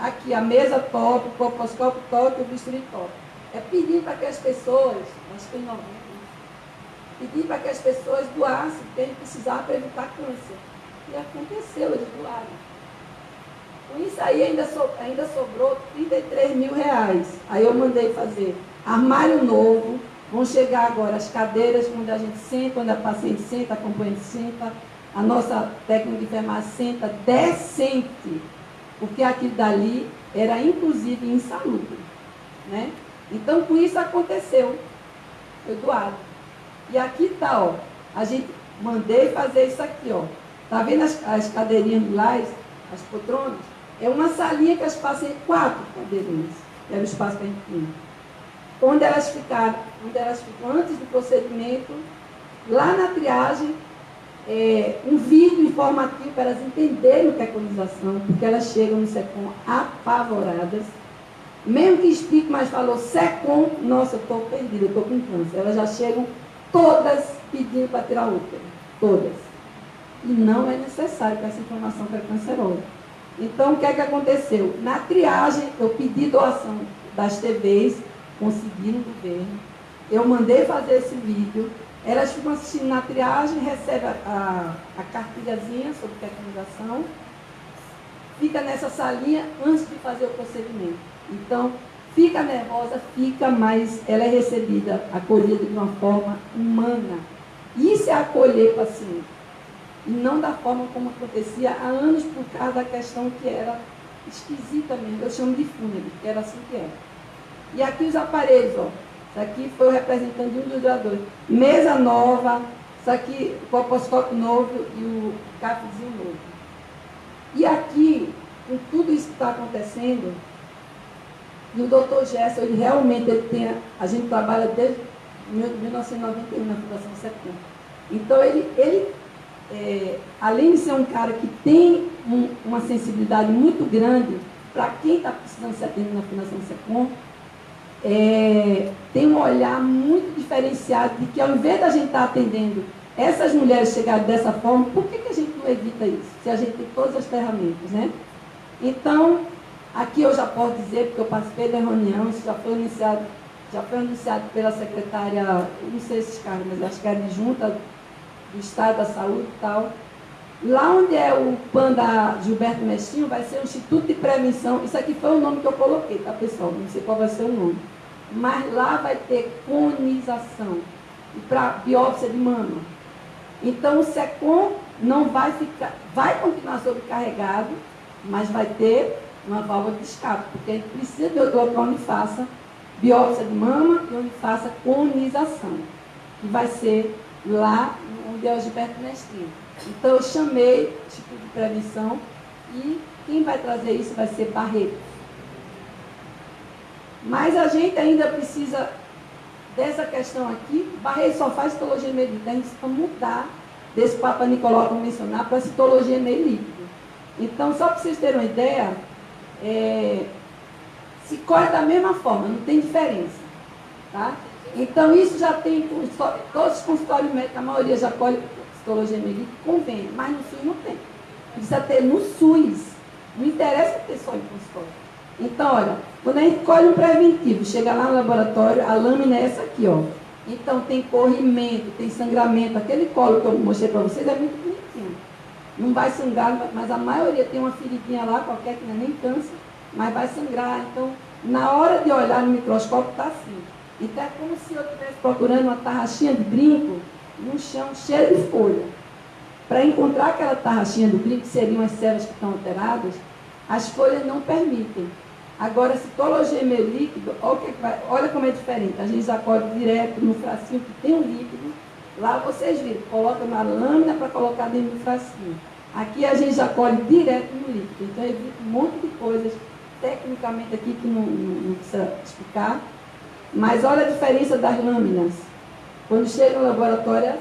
Aqui, a mesa top, o coposcópio top, o bisturi top. É pedir para que as pessoas, acho que foi 90, pedir para que as pessoas doassem, porque a gente precisava para evitar câncer. E aconteceu, eles doaram. Com isso aí ainda sobrou 33 mil reais. Aí eu mandei fazer armário novo, vão chegar agora as cadeiras onde a gente senta, onde a paciente senta, a acompanhante senta, a nossa técnica de enfermagem senta decente. porque aquilo dali era inclusive insalubre, né? Então, com isso aconteceu, foi doado. E aqui está, ó, a gente mandei fazer isso aqui, ó. Tá vendo as cadeirinhas do Lais, as poltronas? É uma salinha que elas passam em 4 cadeirinhas, que era o espaço que a gente tinha. Onde elas ficam antes do procedimento, lá na triagem, um vídeo informativo para elas entenderem o que é colonização, porque elas chegam no SECOM apavoradas. Mesmo que explique, mas falou SECOM, nossa, eu estou perdida, eu estou com câncer. Elas já chegam todas pedindo para tirar útero, todas. E não é necessário com essa informação que é cancerosa. Então, o que é que aconteceu? Na triagem, eu pedi doação das TVs, consegui no governo, eu mandei fazer esse vídeo, elas ficam assistindo na triagem, recebem a cartilhazinha sobre tecnização, fica nessa salinha antes de fazer o procedimento. Então, fica nervosa, fica, mas ela é recebida, acolhida de uma forma humana. Isso é acolher o paciente. E não da forma como acontecia há anos, por causa da questão que era esquisita mesmo. Eu chamo de fúnebre, que era assim que era. E aqui os aparelhos, ó. Isso aqui foi o representante de um dos doadores. Mesa nova, isso aqui, o coposcópio novo e o CAPzinho novo. E aqui, com tudo isso que está acontecendo, e o doutor Gerson, ele realmente a gente trabalha desde 1991 na Fundação SECOM. Então, ele além de ser um cara que tem uma sensibilidade muito grande para quem está precisando ser atendido na Fundação SECOM, tem um olhar muito diferenciado de que, ao invés da gente estar atendendo essas mulheres chegarem dessa forma, por que a gente não evita isso? Se a gente tem todas as ferramentas, né? Então, aqui eu já posso dizer, porque eu participei da reunião, isso já foi anunciado pela secretária, eu não sei esses caras, mas acho que era de junta do Estado da Saúde e tal. Lá onde é o PAN da Gilberto Mestinho, vai ser o Instituto de Prevenção. Isso aqui foi o nome que eu coloquei, tá, pessoal? Não sei qual vai ser o nome. Mas lá vai ter conização e para biópsia de mama. Então, o SECOM não vai ficar, vai continuar sobrecarregado, mas vai ter uma válvula de escape, porque a gente precisa de outro local onde faça biópsia de mama e onde faça conização, que vai ser lá onde é o Gilberto Mestinho. Então, eu chamei o Instituto de Prevenção e quem vai trazer isso vai ser Barreto. Mas a gente ainda precisa dessa questão aqui. Barreto só faz citologia meio líquido. A gente precisa mudar desse Papa Nicolau convencional para citologia meio líquido. Então, só para vocês terem uma ideia, se colhe da mesma forma, não tem diferença. Tá? Então, isso já tem, todos os consultórios médicos, a maioria já colhe citologia meio líquido, convênio, mas no SUS não tem. Precisa ter no SUS. Não interessa ter só em consultório. Então, olha, quando a gente colhe um preventivo, chega lá no laboratório, a lâmina é essa aqui, ó. Então, tem corrimento, tem sangramento. Aquele colo que eu mostrei para vocês é muito bonitinho. Não vai sangrar, mas a maioria tem uma feridinha lá, qualquer que não é nem câncer, mas vai sangrar. Então, na hora de olhar no microscópio, está assim. Então, é como se eu estivesse procurando uma tarraxinha de brinco num chão cheio de folha. Para encontrar aquela tarraxinha do brinco, que seriam as células que estão alteradas, as folhas não permitem. Agora, citologia meio líquido, olha como é diferente. A gente já colhe direto no frasquinho que tem um líquido. Lá vocês viram, coloca uma lâmina para colocar dentro do frasquinho. Aqui a gente já colhe direto no líquido. Então, evita um monte de coisas, tecnicamente aqui, que não precisa explicar. Mas olha a diferença das lâminas. Quando chega no laboratório é assim.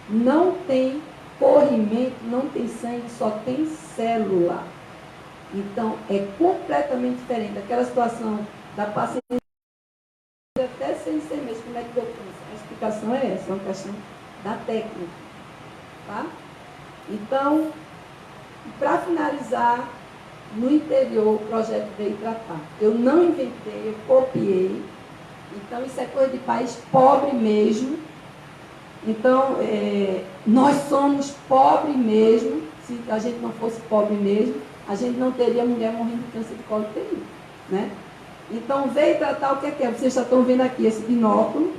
Não tem corrimento, não tem sangue, só tem célula. Então, é completamente diferente. Aquela situação da paciente até 6 meses, como é que deu câncer? A explicação é essa, é uma questão da técnica. Tá? Então, para finalizar, no interior, o projeto veio tratar. Eu não inventei, eu copiei. Então, isso é coisa de país pobre mesmo. Então, nós somos pobres mesmo. Se a gente não fosse pobre mesmo, a gente não teria mulher morrendo de câncer de colo uterino, né? Então, veio tratar o que é. Vocês já estão vendo aqui esse binóculo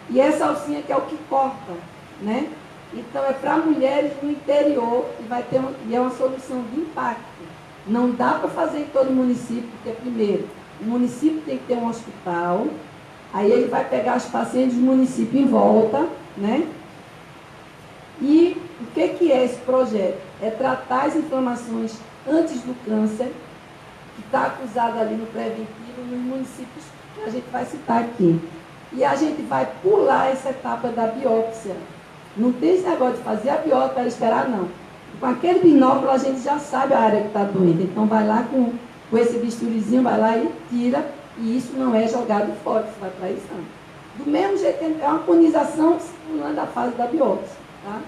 e essa alcinha que é o que corta, né? Então, é para mulheres no interior e vai ter e é uma solução de impacto. Não dá para fazer em todo município, porque, primeiro, o município tem que ter um hospital, aí ele vai pegar os pacientes do município em volta, né? E o que é esse projeto? É tratar as inflamações antes do câncer, que está acusado ali no preventivo, nos municípios que a gente vai citar aqui. E a gente vai pular essa etapa da biópsia. Não tem esse negócio de fazer a biópsia para esperar, não. Com aquele binóculo a gente já sabe a área que está doente. Então vai lá com esse bisturizinho, vai lá e tira, e isso não é jogado fora, isso vai para exame. Do mesmo jeito, é uma conização simulando a fase da biópsia. Tá?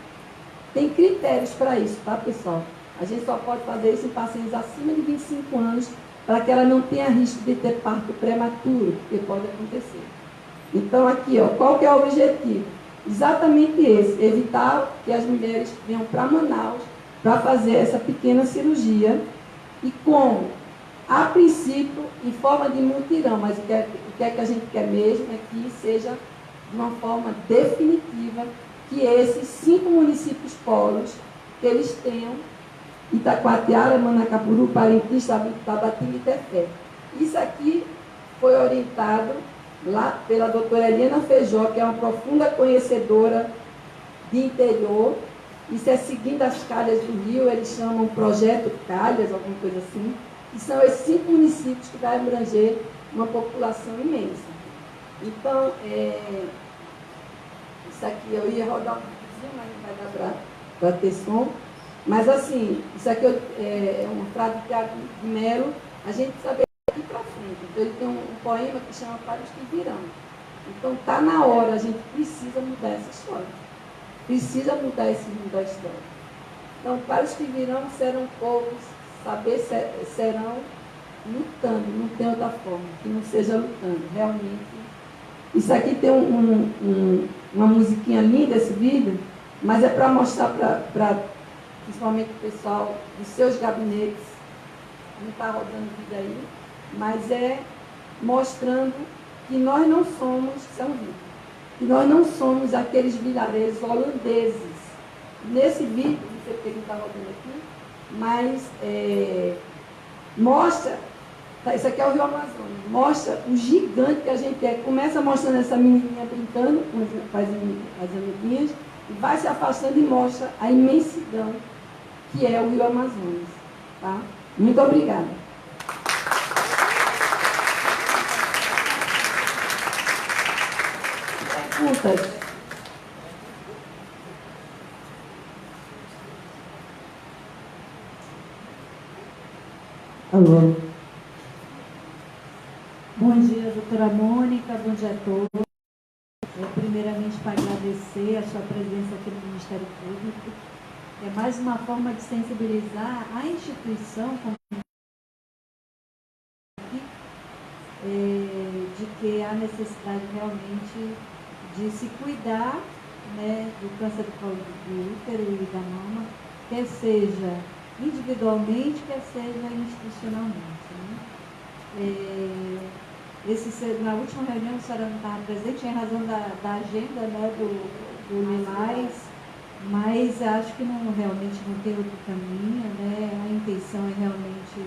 Tem critérios para isso, tá, pessoal? A gente só pode fazer isso em pacientes acima de 25 anos, para que ela não tenha risco de ter parto prematuro, porque pode acontecer. Então, aqui, ó, qual que é o objetivo? Exatamente esse, evitar que as mulheres venham para Manaus para fazer essa pequena cirurgia. E como? A princípio, em forma de mutirão, mas o que é que a gente quer mesmo é que seja de uma forma definitiva, que esses 5 municípios polos, que eles tenham Itacoatiara, Manacapuru, Parintins, Tabatinga e Tefé. Isso aqui foi orientado lá pela doutora Eliana Feijó, que é uma profunda conhecedora de interior. Isso é seguindo as calhas do rio, eles chamam Projeto Calhas, alguma coisa assim, que são esses 5 municípios que vai abranger uma população imensa. Então, isso aqui eu ia rodar um pouquinho, mas não vai dar para ter som. Mas assim, isso aqui é uma frase de Tiago de Melo, a gente sabe daqui para frente. Então ele tem um poema que chama Para os que Virão. Então está na hora, a gente precisa mudar essa história. Precisa mudar esse rumo da história. Então, para os que virão serão poucos, saber serão lutando, não tem outra forma, que não seja lutando, realmente. Isso aqui tem uma musiquinha linda, esse vídeo, mas é para mostrar para principalmente o pessoal dos seus gabinetes, não está rodando vídeo aí, mas é mostrando que nós não somos, são vídeos, que nós não somos aqueles vilarejos holandeses. Nesse vídeo, não sei porque ele está rodando aqui, mas mostra, isso aqui é o Rio Amazonas, mostra o gigante que a gente é. Começa mostrando essa menininha brincando com as amiguinhas, e vai se afastando e mostra a imensidão que é o Rio Amazonas. Tá? Muito obrigada. Perguntas? Alô. Bom dia, doutora Mônica, bom dia a todos. Primeiramente, para agradecer a sua presença aqui no Ministério Público. É mais uma forma de sensibilizar a instituição de que há necessidade realmente de se cuidar, né, do câncer do colo do útero e da mama, quer seja individualmente, quer seja institucionalmente. Né? Na última reunião a senhora não estava presente em razão da agenda, né, do Lilás, mas acho que realmente não tem outro caminho, né? A intenção é realmente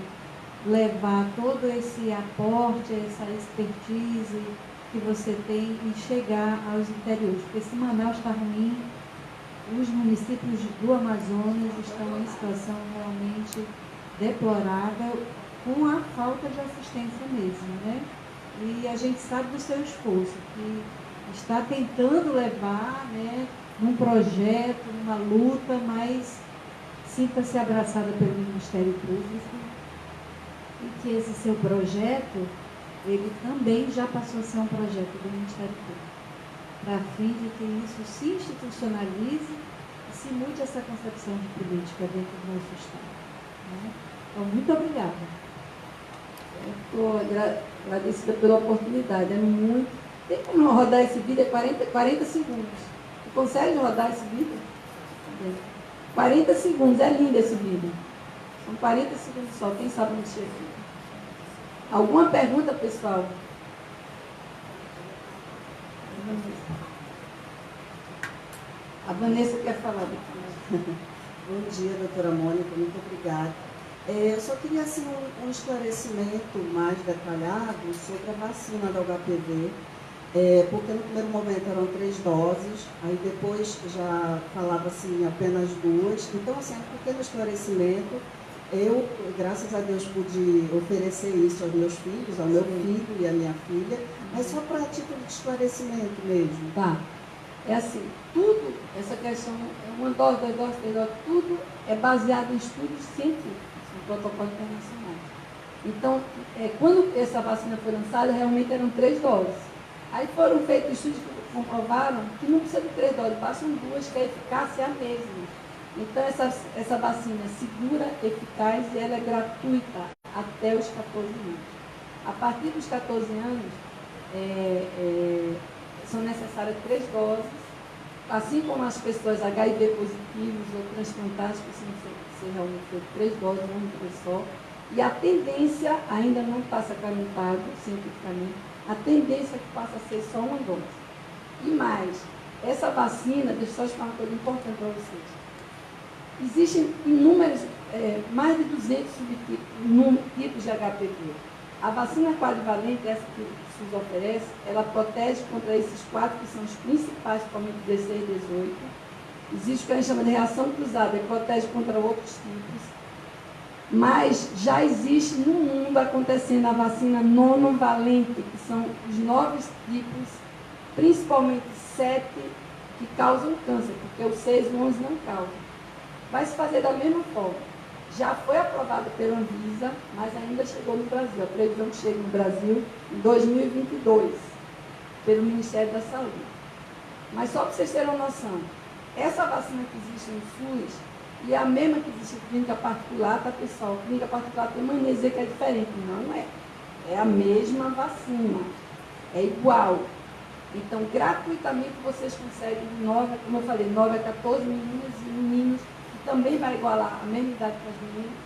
levar todo esse aporte, essa expertise que você tem e chegar aos interiores, porque se Manaus está ruim, os municípios do Amazonas estão em situação realmente deplorável, com a falta de assistência mesmo, né? E a gente sabe do seu esforço, que está tentando levar, né, num projeto, numa luta, mas sinta-se abraçada pelo Ministério Público e que esse seu projeto, ele também já passou a ser um projeto do Ministério Público, para fim de que isso se institucionalize e se mude essa concepção de política dentro do nosso Estado. Né? Então, muito obrigada. Estou agradecida pela oportunidade, é muito. Tem como rodar esse vídeo? É 40 segundos. Você consegue rodar esse vídeo? 40 segundos, é lindo esse vídeo. São 40 segundos só, quem sabe mexer aqui. Alguma pergunta, pessoal? A Vanessa quer falar depois. Bom dia, doutora Mônica, muito obrigada. Eu só queria assim, um esclarecimento mais detalhado sobre a vacina da HPV, porque no primeiro momento eram 3 doses, aí depois já falava-se em apenas 2. Então, assim, um pequeno esclarecimento. Eu, graças a Deus, pude oferecer isso aos meus filhos, ao meu filho e à minha filha, mas só para título de esclarecimento mesmo. Tá. É assim, tudo, essa questão, uma dose, 2 doses, 3 doses, tudo é baseado em estudos científicos, em protocolos internacionais. Então, quando essa vacina foi lançada, realmente eram 3 doses. Aí foram feitos estudos que comprovaram que não precisa de 3 doses, bastam 2, que a eficácia é a mesma. Então, essa vacina é segura, eficaz e ela é gratuita até os 14 anos. A partir dos 14 anos, são necessárias 3 doses, assim como as pessoas HIV positivas ou transplantadas precisam ser realmente feitas 3 doses, não uma vez só. E a tendência, ainda não está sacramentado cientificamente, a tendência é que passa a ser só uma dose. E mais, essa vacina, deixa eu só explicar uma coisa importante para vocês. Existem inúmeros, mais de 200 tipos de HPV. A vacina quadrivalente, essa que o SUS oferece, ela protege contra esses 4 que são os principais, principalmente 16 e 18. Existe o que a gente chama de reação cruzada, que protege contra outros tipos. Mas já existe no mundo acontecendo a vacina nonovalente, que são os 9 tipos, principalmente 7 que causam câncer, porque os 6 e 11 não causam. Vai se fazer da mesma forma. Já foi aprovado pela Anvisa, mas ainda chegou no Brasil. A previsão que chega no Brasil em 2022, pelo Ministério da Saúde. Mas só para vocês terem uma noção, essa vacina que existe no SUS e a mesma que existe em clínica particular, tá, pessoal? Clínica particular tem mania de dizer que é diferente. Não é. É a mesma vacina. É igual. Então, gratuitamente, vocês conseguem 9, como eu falei, 9 a 14 meninas e meninos, que também vai igualar a mesma idade para as meninas,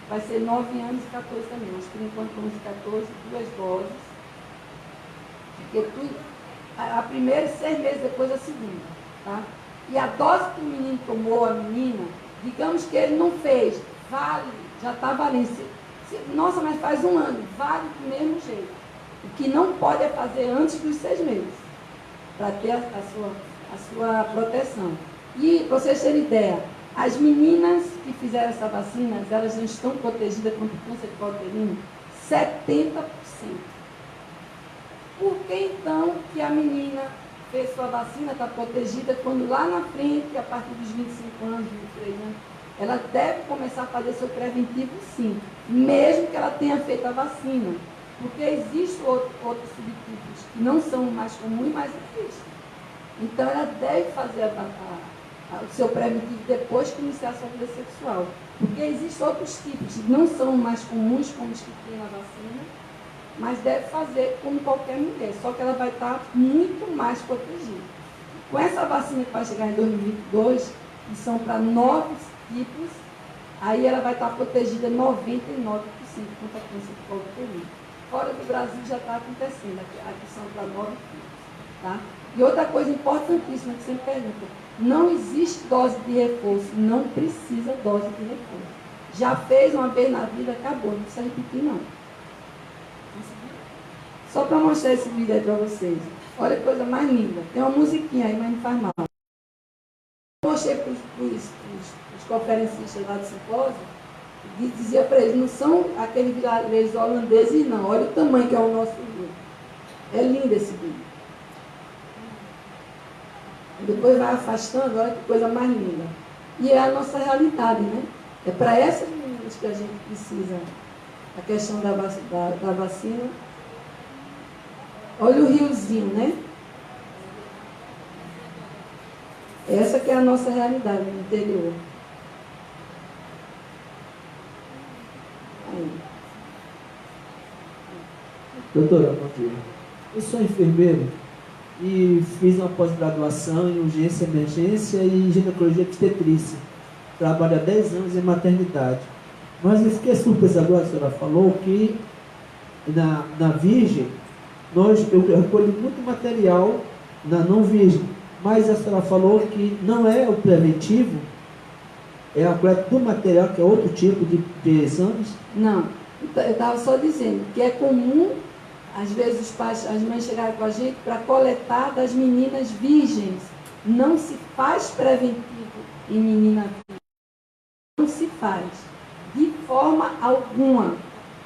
vai ser 9 anos e 14 também, mas por enquanto 11 e 14, 2 doses, porque tudo, a primeira 6 meses depois a segunda, tá? E a dose que o menino tomou, a menina, digamos que ele não fez, vale, já está valendo, nossa, mas faz 1 ano, vale do mesmo jeito. O que não pode é fazer antes dos 6 meses, para ter a sua proteção. E, para vocês terem ideia, as meninas que fizeram essa vacina, elas não estão protegidas contra o câncer de colo uterino 70%. Por que então que a menina fez sua vacina, está protegida, quando lá na frente, a partir dos 25 anos, 23 anos, ela deve começar a fazer seu preventivo sim, mesmo que ela tenha feito a vacina. Porque existem outros subtipos que não são mais comuns, mas existem. Então ela deve fazer o seu preventivo depois que iniciar a sua vida sexual. Porque existem outros tipos que não são mais comuns, como os que tem na vacina, mas deve fazer como qualquer mulher, só que ela vai estar muito mais protegida. Com essa vacina que vai chegar em 2022, que são para 9 tipos, aí ela vai estar protegida 99% contra câncer de colo uterino. Fora do Brasil já está acontecendo, aqui são para 9 tipos. Tá? E outra coisa importantíssima que sempre pergunta, não existe dose de reforço, não precisa dose de reforço. Já fez uma vez na vida, acabou, não precisa repetir não. Só para mostrar esse vídeo aí para vocês. Olha que coisa mais linda. Tem uma musiquinha aí, mas não faz mal. Eu mostrei para os conferencistas lá do simpósio, e dizia para eles, não são aqueles vilarejos holandeses não, olha o tamanho que é o nosso vídeo. É lindo esse vídeo. Depois vai afastando, olha que coisa mais linda. E é a nossa realidade, né? É para essas meninas que a gente precisa, a questão da vacina. Olha o riozinho, né? Essa que é a nossa realidade no interior. Aí. Doutora, bom dia. Eu sou enfermeiro e fiz uma pós-graduação em urgência, emergência e ginecologia obstetrícia. Trabalho há 10 anos em maternidade. Mas eu fiquei surpresa agora, a senhora falou que na Virgem, eu recolhi muito material na não virgem, mas a senhora falou que não é o preventivo, É a coleta do material, que é outro tipo de exames? Não, então, eu estava só dizendo que é comum, às vezes os pais, as mães chegarem com a gente para coletar das meninas virgens. Não se faz preventivo em menina virgem. Não se faz, de forma alguma.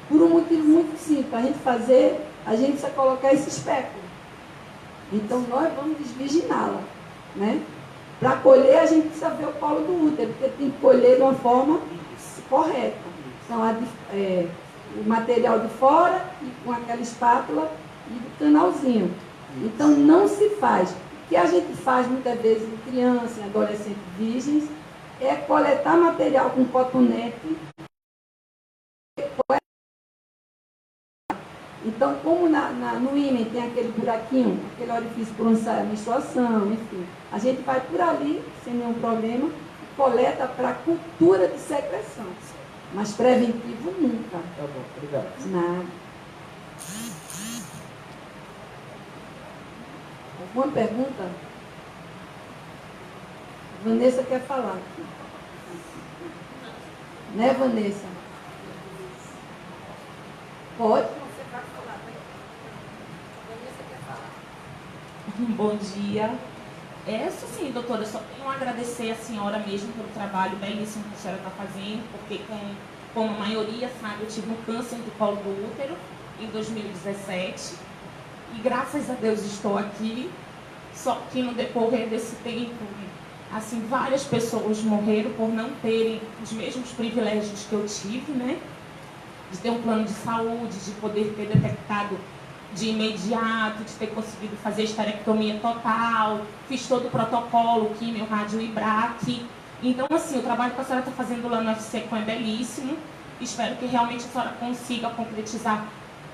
Por um motivo muito simples, para a gente fazer, a gente precisa colocar esse espéculo. Então nós vamos desvirginá-la, né? Para colher, a gente precisa ver o colo do útero, porque tem que colher de uma forma correta. Então, o material de fora, e com aquela espátula e do canalzinho. Então, não se faz. O que a gente faz muitas vezes em crianças, em adolescentes virgens, é coletar material com cotonete. Então, como no ímã tem aquele buraquinho, aquele orifício por onde sai a menstruação, enfim, a gente vai por ali, sem nenhum problema, e coleta para cultura de secreção. Mas preventivo nunca. Tá bom, obrigado. Nada. Alguma pergunta? Vanessa quer falar aqui. Né, Vanessa? Pode? Bom dia. Essa sim, doutora, eu só tenho a agradecer a senhora mesmo pelo trabalho belíssimo que a senhora está fazendo, porque como a maioria sabe, eu tive um câncer do colo do útero em 2017 e graças a Deus estou aqui, só que no decorrer desse tempo, assim, várias pessoas morreram por não terem os mesmos privilégios que eu tive, né? De ter um plano de saúde, de poder ter detectado de imediato, de ter conseguido fazer esterectomia total, fiz todo o protocolo, químio, rádio e braque. Então, assim, o trabalho que a senhora está fazendo lá no FCCOM é belíssimo. Espero que realmente a senhora consiga concretizar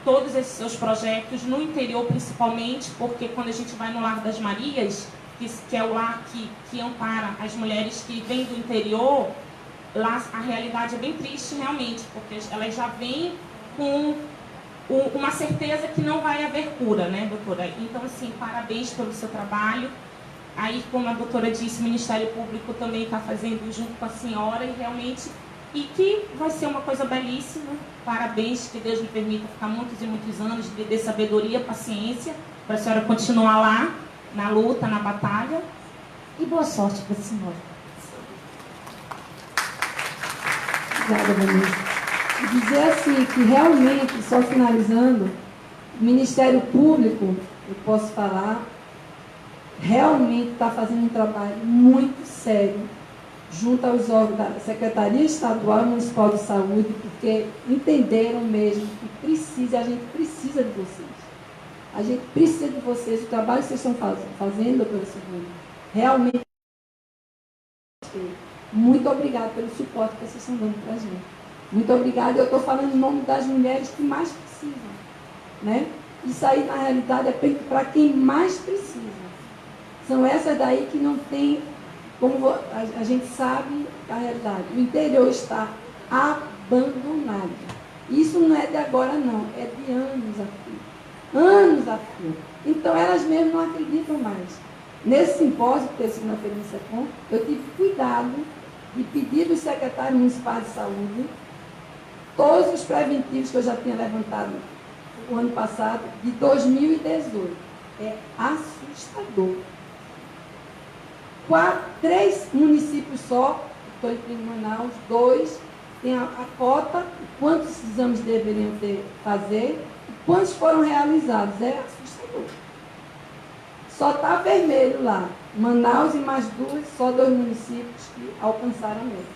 todos esses seus projetos, no interior principalmente, porque quando a gente vai no Lar das Marias, que é o lar que ampara as mulheres que vêm do interior, lá a realidade é bem triste realmente, porque elas já vêm com uma certeza que não vai haver cura, né, doutora? Então, assim, parabéns pelo seu trabalho. Aí, como a doutora disse, o Ministério Público também está fazendo junto com a senhora e realmente, e que vai ser uma coisa belíssima. Parabéns, que Deus me permita ficar muitos e muitos anos, de ter sabedoria, paciência, para a senhora continuar lá, na luta, na batalha. E boa sorte para a senhora. Obrigada, Vanessa. Dizer assim, que realmente, só finalizando, o Ministério Público, eu posso falar, realmente está fazendo um trabalho muito sério junto aos órgãos da Secretaria Estadual e Municipal de Saúde, porque entenderam mesmo que a gente precisa de vocês. A gente precisa de vocês, o trabalho que vocês estão fazendo, doutora Silvana, realmente. Muito obrigada pelo suporte que vocês estão dando para a gente. Muito obrigada. Eu estou falando em nome das mulheres que mais precisam, né? Isso aí, na realidade, é feito para quem mais precisa. São essas daí que não tem, como a gente sabe a realidade. O interior está abandonado. Isso não é de agora, não. É de anos a fio. Anos a fio. Então, elas mesmas não acreditam mais. Nesse simpósio, que teve segunda-feira no SECOM, eu tive cuidado de pedir dos secretários municipais de saúde todos os preventivos que eu já tinha levantado o ano passado, de 2018. É assustador. 3 municípios só, estou em Manaus, 2, tem a cota, quantos exames deveriam fazer, e quantos foram realizados. É assustador. Só está vermelho lá. Manaus e mais 2, só 2 municípios que alcançaram mesmo.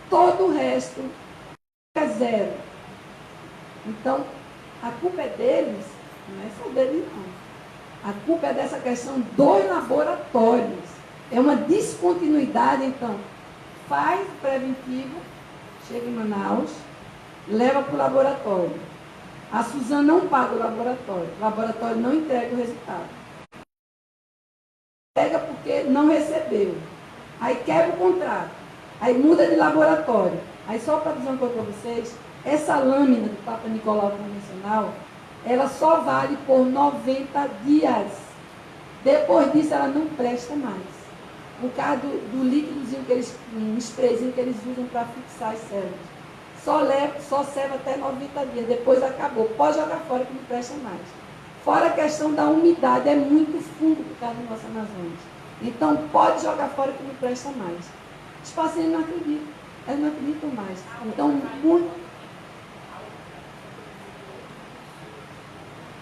Todo o resto é zero. Então, a culpa é deles, não é só deles não. A culpa é dessa questão dos laboratórios. É uma descontinuidade, então. Faz o preventivo, chega em Manaus, leva para o laboratório. A Suzana não paga o laboratório não entrega o resultado. Pega porque não recebeu. Aí quebra o contrato. Aí muda de laboratório. Aí só para dizer uma coisa para vocês, essa lâmina do Papa Nicolau convencional, ela só vale por 90 dias. Depois disso ela não presta mais. por causa do líquidozinho um sprayzinho que eles usam para fixar as células. Só serve até 90 dias, depois acabou. Pode jogar fora que não presta mais. Fora a questão da umidade, é muito fundo por causa do nosso Amazonas. Então, pode jogar fora que não presta mais. Os pacientes não acreditam, eles não acreditam mais. Então,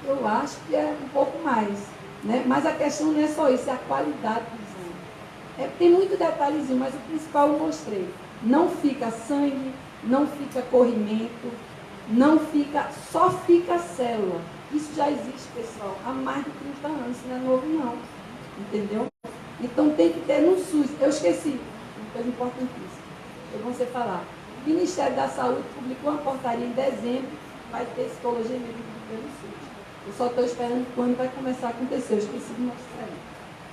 eu acho que é um pouco mais, né? Mas a questão não é só isso, é a qualidade do exame. Tem muito detalhezinho, mas o principal eu mostrei. Não fica sangue, não fica corrimento, só fica célula. Isso já existe, pessoal, há mais de 30 anos, não é novo não, entendeu? Então tem que ter no SUS. Eu esqueci, uma coisa importantíssima, eu vou você falar. O Ministério da Saúde publicou uma portaria em dezembro, vai ter citologia médica pelo SUS. Eu só estou esperando quando vai começar a acontecer, eu esqueci de mostrar aí.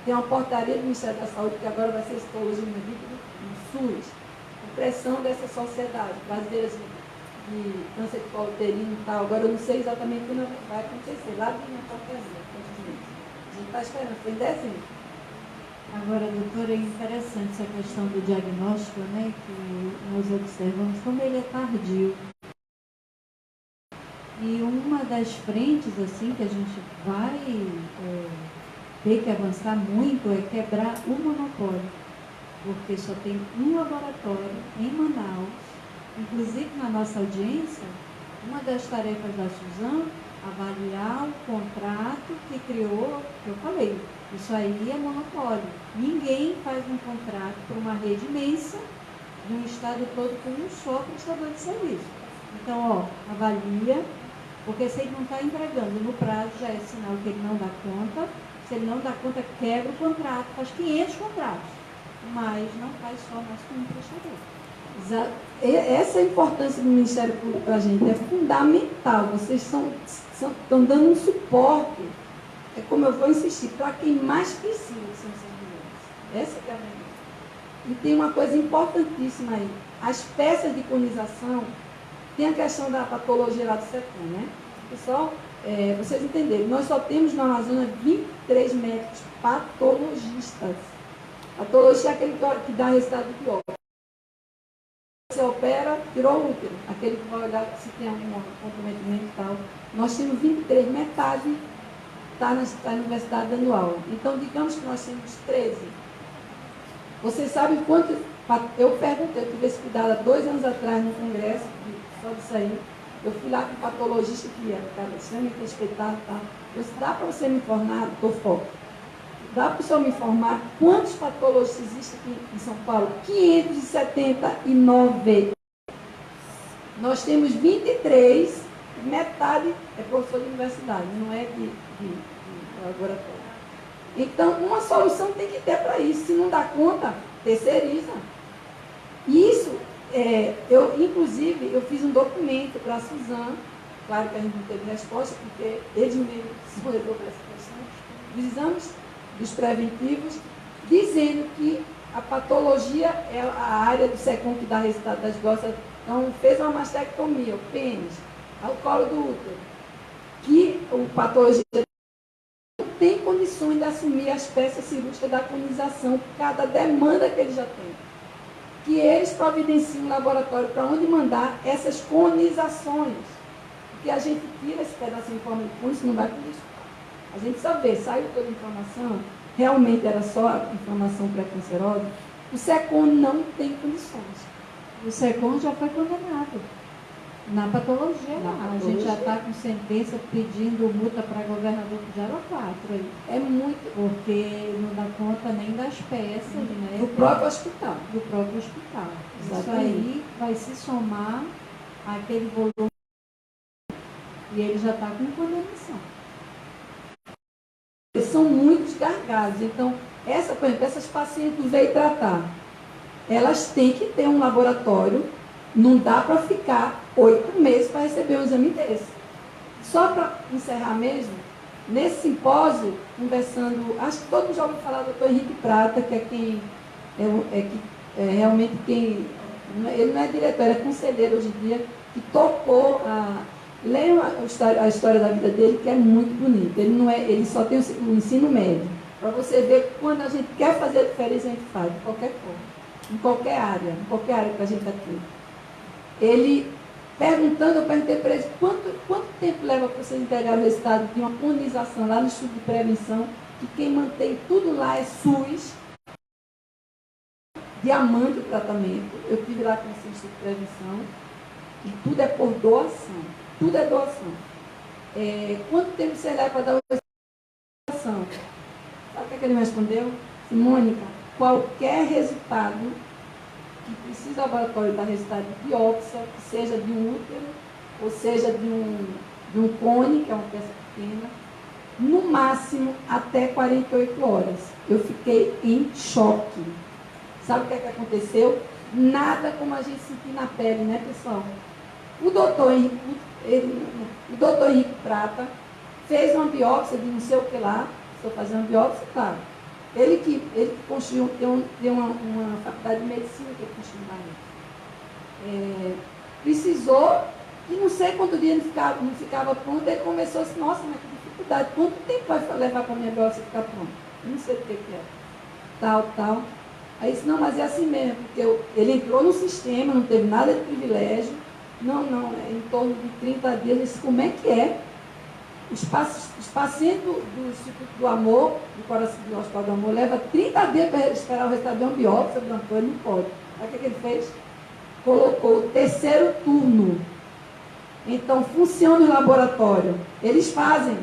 Tem uma portaria do Ministério da Saúde que agora vai ser citologia médica no SUS, com pressão dessa sociedade brasileira de câncer de colo uterino e tal. Agora eu não sei exatamente quando vai acontecer, lá vem a portaria, a gente está esperando, foi em dezembro. Agora, doutora, é interessante essa questão do diagnóstico, né, que nós observamos como ele é tardio. E uma das frentes, assim, que a gente vai ter que avançar muito é quebrar o monopólio, porque só tem um laboratório em Manaus. Inclusive, na nossa audiência, uma das tarefas da Suzano, avaliar o contrato que criou, que eu falei, isso aí é monopólio. Ninguém faz um contrato para uma rede imensa, de um estado todo com um só prestador de serviço. Então, avalia, porque se ele não está entregando no prazo, já é sinal que ele não dá conta. Se ele não dá conta, quebra o contrato, faz 500 contratos, mas não faz só mais com um prestador. Exato. Essa é a importância do Ministério Público para a gente, é fundamental. Vocês estão dando um suporte, é como eu vou insistir, para quem mais precisa, que são os servidores. Essa é a verdade. E tem uma coisa importantíssima aí, as peças de conização, tem a questão da patologia lá do SECOM, né? Pessoal, vocês entenderam, nós só temos na Amazonas 23 médicos patologistas. Patologia é aquele que dá resultado de biópsia. Você opera, tirou o útero, aquele que vai olhar se tem algum comprometimento e tal. Nós temos 23, metade está na universidade dando aula. Então, digamos que nós temos 13. Vocês sabem quantos... Eu perguntei, eu tive esse cuidado há 2 anos atrás no congresso, só disso aí. Eu fui lá com o patologista que era, cara, extremamente respeitado e tal. Eu disse, dá para você me informar, doutor Foco? Dá para o senhor me informar quantos patologistas existem aqui em São Paulo? 579. Nós temos 23, metade é professor de universidade, não é de laboratório. Então, uma solução tem que ter para isso. Se não dá conta, terceiriza. Isso, inclusive, eu fiz um documento para a Suzano, claro que a gente não teve resposta, porque eles mesmos se resolveram para essa questão, dos exames dos preventivos, dizendo que a patologia é a área do SECOM que dá resultado das gostas. Então, fez uma mastectomia, o pênis, ao colo do útero, que o patologista não tem condições de assumir as peças cirúrgicas da conização por causa da demanda que ele já tem. Que eles providenciam um laboratório para onde mandar essas conizações. Porque a gente tira esse pedacinho em forma de cone, isso não vai com isso. A gente só vê, saiu toda a informação, realmente era só informação pré-cancerosa, o SECOM não tem condições. O SECOM já foi condenado na patologia. A gente já está com sentença pedindo multa para governador de Jaraguá. É muito. Porque não dá conta nem das peças, né? Do próprio hospital. Do próprio hospital. Exatamente. Isso aí vai se somar àquele volume e ele já está com condenação. São muitos gargalos. Então, por exemplo, essas pacientes veio tratar. Elas têm que ter um laboratório. Não dá para ficar 8 meses para receber um exame desse. Só para encerrar mesmo, nesse simpósio, conversando, acho que todo mundo já ouviu falar do doutor Henrique Prata, que é quem realmente quem. Ele não é diretor, ele é conselheiro hoje em dia, que topou leiam a história da vida dele, que é muito bonita. Ele só tem o ensino médio. Para você ver que quando a gente quer fazer a diferença, a gente faz, de qualquer forma. Em qualquer área que a gente atua. Ele, eu perguntei para ele, quanto tempo leva para você entregar o resultado de uma colonização lá no Instituto de Prevenção, que quem mantém tudo lá é SUS, diamante o tratamento. Eu estive lá com esse Instituto de Prevenção, e tudo é por doação. Tudo é doação. Quanto tempo você leva para dar uma doação? Sabe o que ele me respondeu? Mônica, qualquer resultado que precisa o laboratório dar resultado de biópsia, que seja de um útero, ou seja de um cone, que é uma peça pequena, no máximo até 48 horas. Eu fiquei em choque. Sabe o que aconteceu? Nada como a gente sentir na pele, né, pessoal? O doutor Henrique Prata fez uma biópsia de não sei o que lá, se eu fazer uma biópsia, claro. Ele que construiu, tem uma faculdade de medicina que ele construiu lá. Precisou, e não sei quanto dia não ficava pronto, ele começou assim, nossa, mas que dificuldade, quanto tempo vai levar para a minha biópsia ficar pronta? Eu não sei o que é. Tal. Aí disse, não, mas é assim mesmo, porque ele entrou no sistema, não teve nada de privilégio, não, é em torno de 30 dias, ele disse, como é que é? Os pacientes do Instituto do Amor, do Coração do Hospital do Amor, leva 30 dias para esperar o resultado de uma biópsia, ele não pode. Sabe o que ele fez? Colocou o terceiro turno. Então, funciona o laboratório. Eles fazem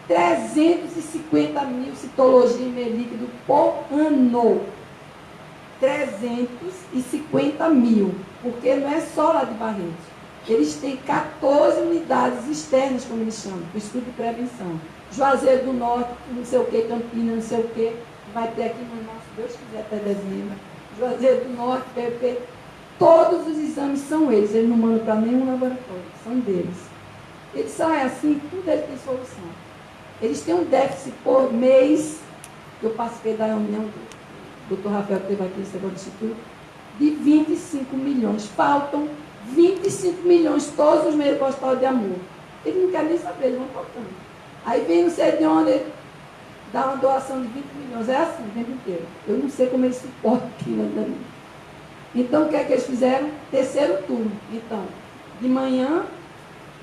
350 mil citologia em meio líquido por ano. 350 mil. Porque não é só lá de Barretos. Eles têm 14 unidades externas, como eles chamam, o Instituto de Prevenção. Juazeiro do Norte, não sei o que, Campinas, não sei o que, vai ter aqui no nosso, se Deus quiser, até dezembro. Juazeiro do Norte, PP, todos os exames são eles não mandam para nenhum laboratório, são deles. Eles saem assim, tudo eles tem solução. Eles têm um déficit por mês, eu participei da reunião do Dr. Rafael, que teve aqui no segundo instituto, de 25 milhões. Faltam 25 milhões todos os meses para o Hospital de Amor. Eles não querem nem saber, eles vão faltando. Aí vem não sei de onde, dá uma doação de 20 milhões. É assim o tempo inteiro. Eu não sei como eles suportam aquilo ainda não. Então, o que é que eles fizeram? Terceiro turno. Então, de manhã,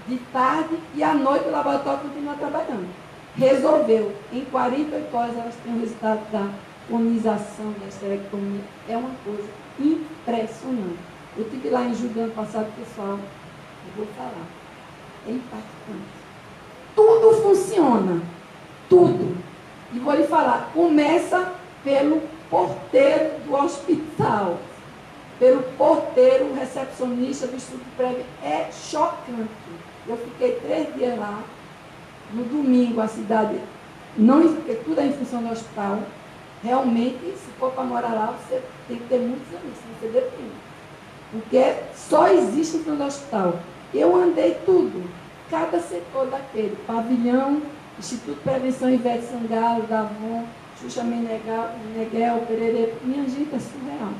de tarde e à noite o laboratório continua trabalhando. Resolveu. Em 48 horas elas têm o resultado da colonização, da esterectomia. É uma coisa impressionante. Eu estive lá em julho do ano passado, pessoal, eu vou falar. É impactante. Tudo funciona. Tudo. E vou lhe falar, começa pelo porteiro do hospital. Pelo porteiro recepcionista do Instituto de Prevenção. É chocante. Eu fiquei 3 dias lá. No domingo, a cidade, porque tudo é em função do hospital. Realmente, se for para morar lá, você tem que ter muitos amigos, senão você deprime. Porque só existe em função do hospital. Eu andei tudo. Cada setor daquele. Pavilhão, Instituto de Prevenção Ivete Sangalo, Davon, Xuxa Meneghel, Pererê. Minha gente, é surreal.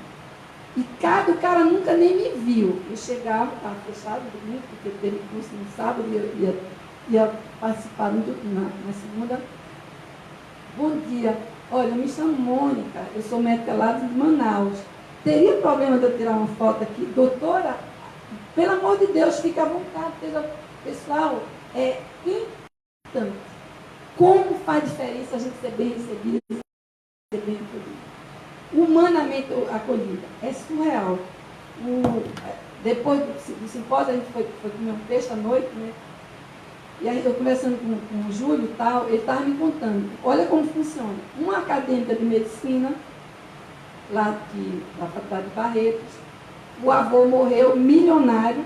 E o cara nunca nem me viu. Eu chegava, estava fechado domingo, porque teve curso no sábado, e eu ia participar na segunda. Bom dia. Olha, eu me chamo Mônica, eu sou médica lá de Manaus. Teria problema de eu tirar uma foto aqui? Doutora, pelo amor de Deus, fique à vontade. Pessoal, é importante. Como faz diferença a gente ser bem recebido e ser bem acolhido? Humanamente acolhida. É surreal. Depois do simpósio, a gente foi comer um peixe à noite, né? E aí eu conversando com o Júlio e tal, ele estava me contando. Olha como funciona. Uma acadêmica de medicina, lá da Faculdade de Barretos, o avô morreu milionário.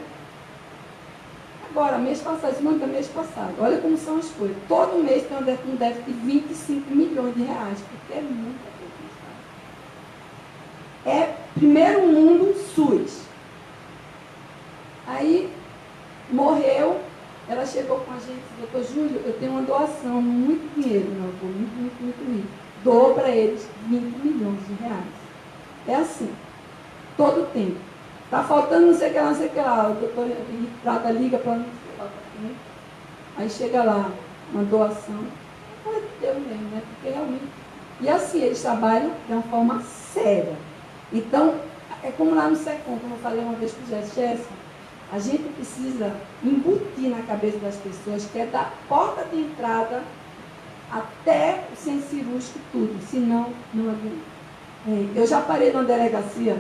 Agora, mês passado, semana mês passado. Olha como são as coisas. Todo mês tem um déficit de 25 milhões de reais, porque é muita coisa. É primeiro mundo SUS. Aí, morreu, ela chegou com a gente e disse, doutor Júlio, eu tenho uma doação, muito dinheiro, meu avô, muito rico. Dou para eles 20 milhões de reais. É assim, todo tempo. Está faltando não sei o que lá, não sei o que lá. O doutor Henrique Prata liga para mim, aí chega lá, uma doação. É de Deus mesmo, né? Porque realmente E assim, eles trabalham de uma forma séria. Então, é como lá no SECOM, como eu falei uma vez para o Jéssica, a gente precisa embutir na cabeça das pessoas que é da porta de entrada até o centro cirúrgico tudo, senão não adianta. Eu já parei numa delegacia,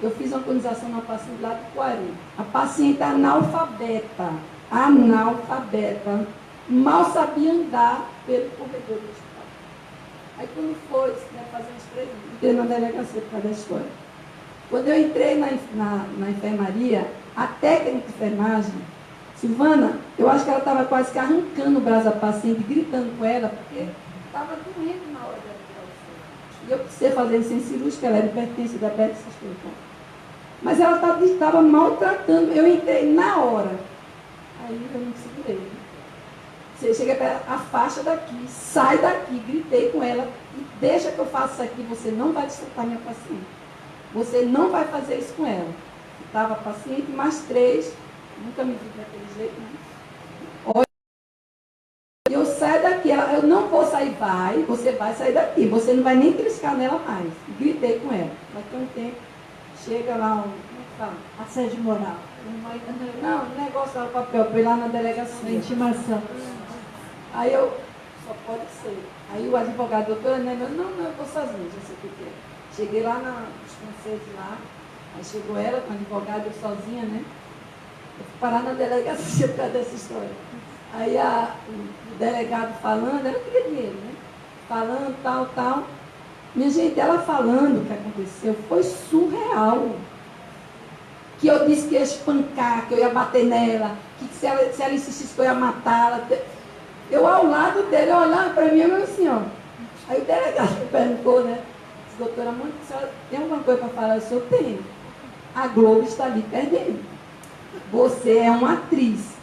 eu fiz uma colonização na paciente lá do Coari. A paciente analfabeta, mal sabia andar pelo corredor do hospital. Aí quando foi, né, fazer uns 3 anos, entrei na delegacia por causa da história. Quando eu entrei na enfermaria, a técnica de enfermagem, Silvana, eu acho que ela estava quase que arrancando o braço da paciente, gritando com ela, porque estava doendo na hora dela tirar o sangue. E eu precisei fazer licença cirúrgica, ela era hipertensa, diabetes, essas coisas. Mas ela estava maltratando, eu entrei na hora. Aí eu não segurei. Você chega para ela, afasta daqui, sai daqui, gritei com ela, e deixa que eu faça isso aqui, você não vai disputar minha paciente. Você não vai fazer isso com ela. Estava paciente, mais 3, nunca me vi daquele jeito, né? Olha, eu saio daqui, eu não vou sair, você vai sair daqui, você não vai nem triscar nela mais. Gritei com ela. Daqui a um tempo, chega lá, como é que fala? Assédio moral. Não, o negócio lá, o papel, foi lá na delegacia. Intimação. Aí eu, só pode ser. Aí o advogado, doutora Nélia, não, eu estou sozinha, já sei o que é. Cheguei lá nos franceses lá, aí chegou ela com o advogado, eu sozinha, né? Eu fui parar na delegacia por causa dessa história. Aí o delegado falando, ela queria dinheiro, né? Falando, tal. Minha gente, ela falando o que aconteceu foi surreal. Que eu disse que ia espancar, que eu ia bater nela, que se ela insistisse que eu ia matá-la. Eu ao lado dele, eu olhava para mim, eu assim, ó. Aí o delegado me perguntou, né? Disse, doutora Mônica, a senhora tem alguma coisa para falar? Eu disse, eu tenho. A Globo está ali perdendo. Você é uma atriz.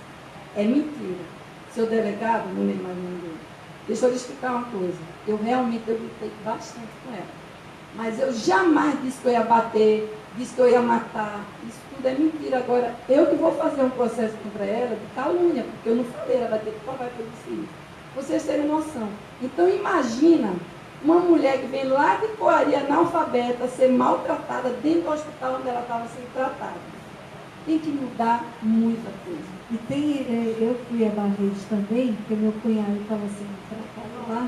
É mentira. Seu delegado, não lembro mais o nome dele. Deixa eu lhe explicar uma coisa. Eu gritei bastante com ela. Mas eu jamais disse que eu ia bater, disse que eu ia matar. Isso tudo é mentira. Agora, eu que vou fazer um processo contra ela de calúnia, porque eu não falei, ela vai ter que provar que eu disse isso. Vocês terem noção. Então, imagina uma mulher que vem lá de Coari, analfabeta, ser maltratada dentro do hospital onde ela estava sendo tratada. Tem que mudar muita coisa. E tem, eu fui a Barretos também, porque meu cunhado estava sendo tratado lá.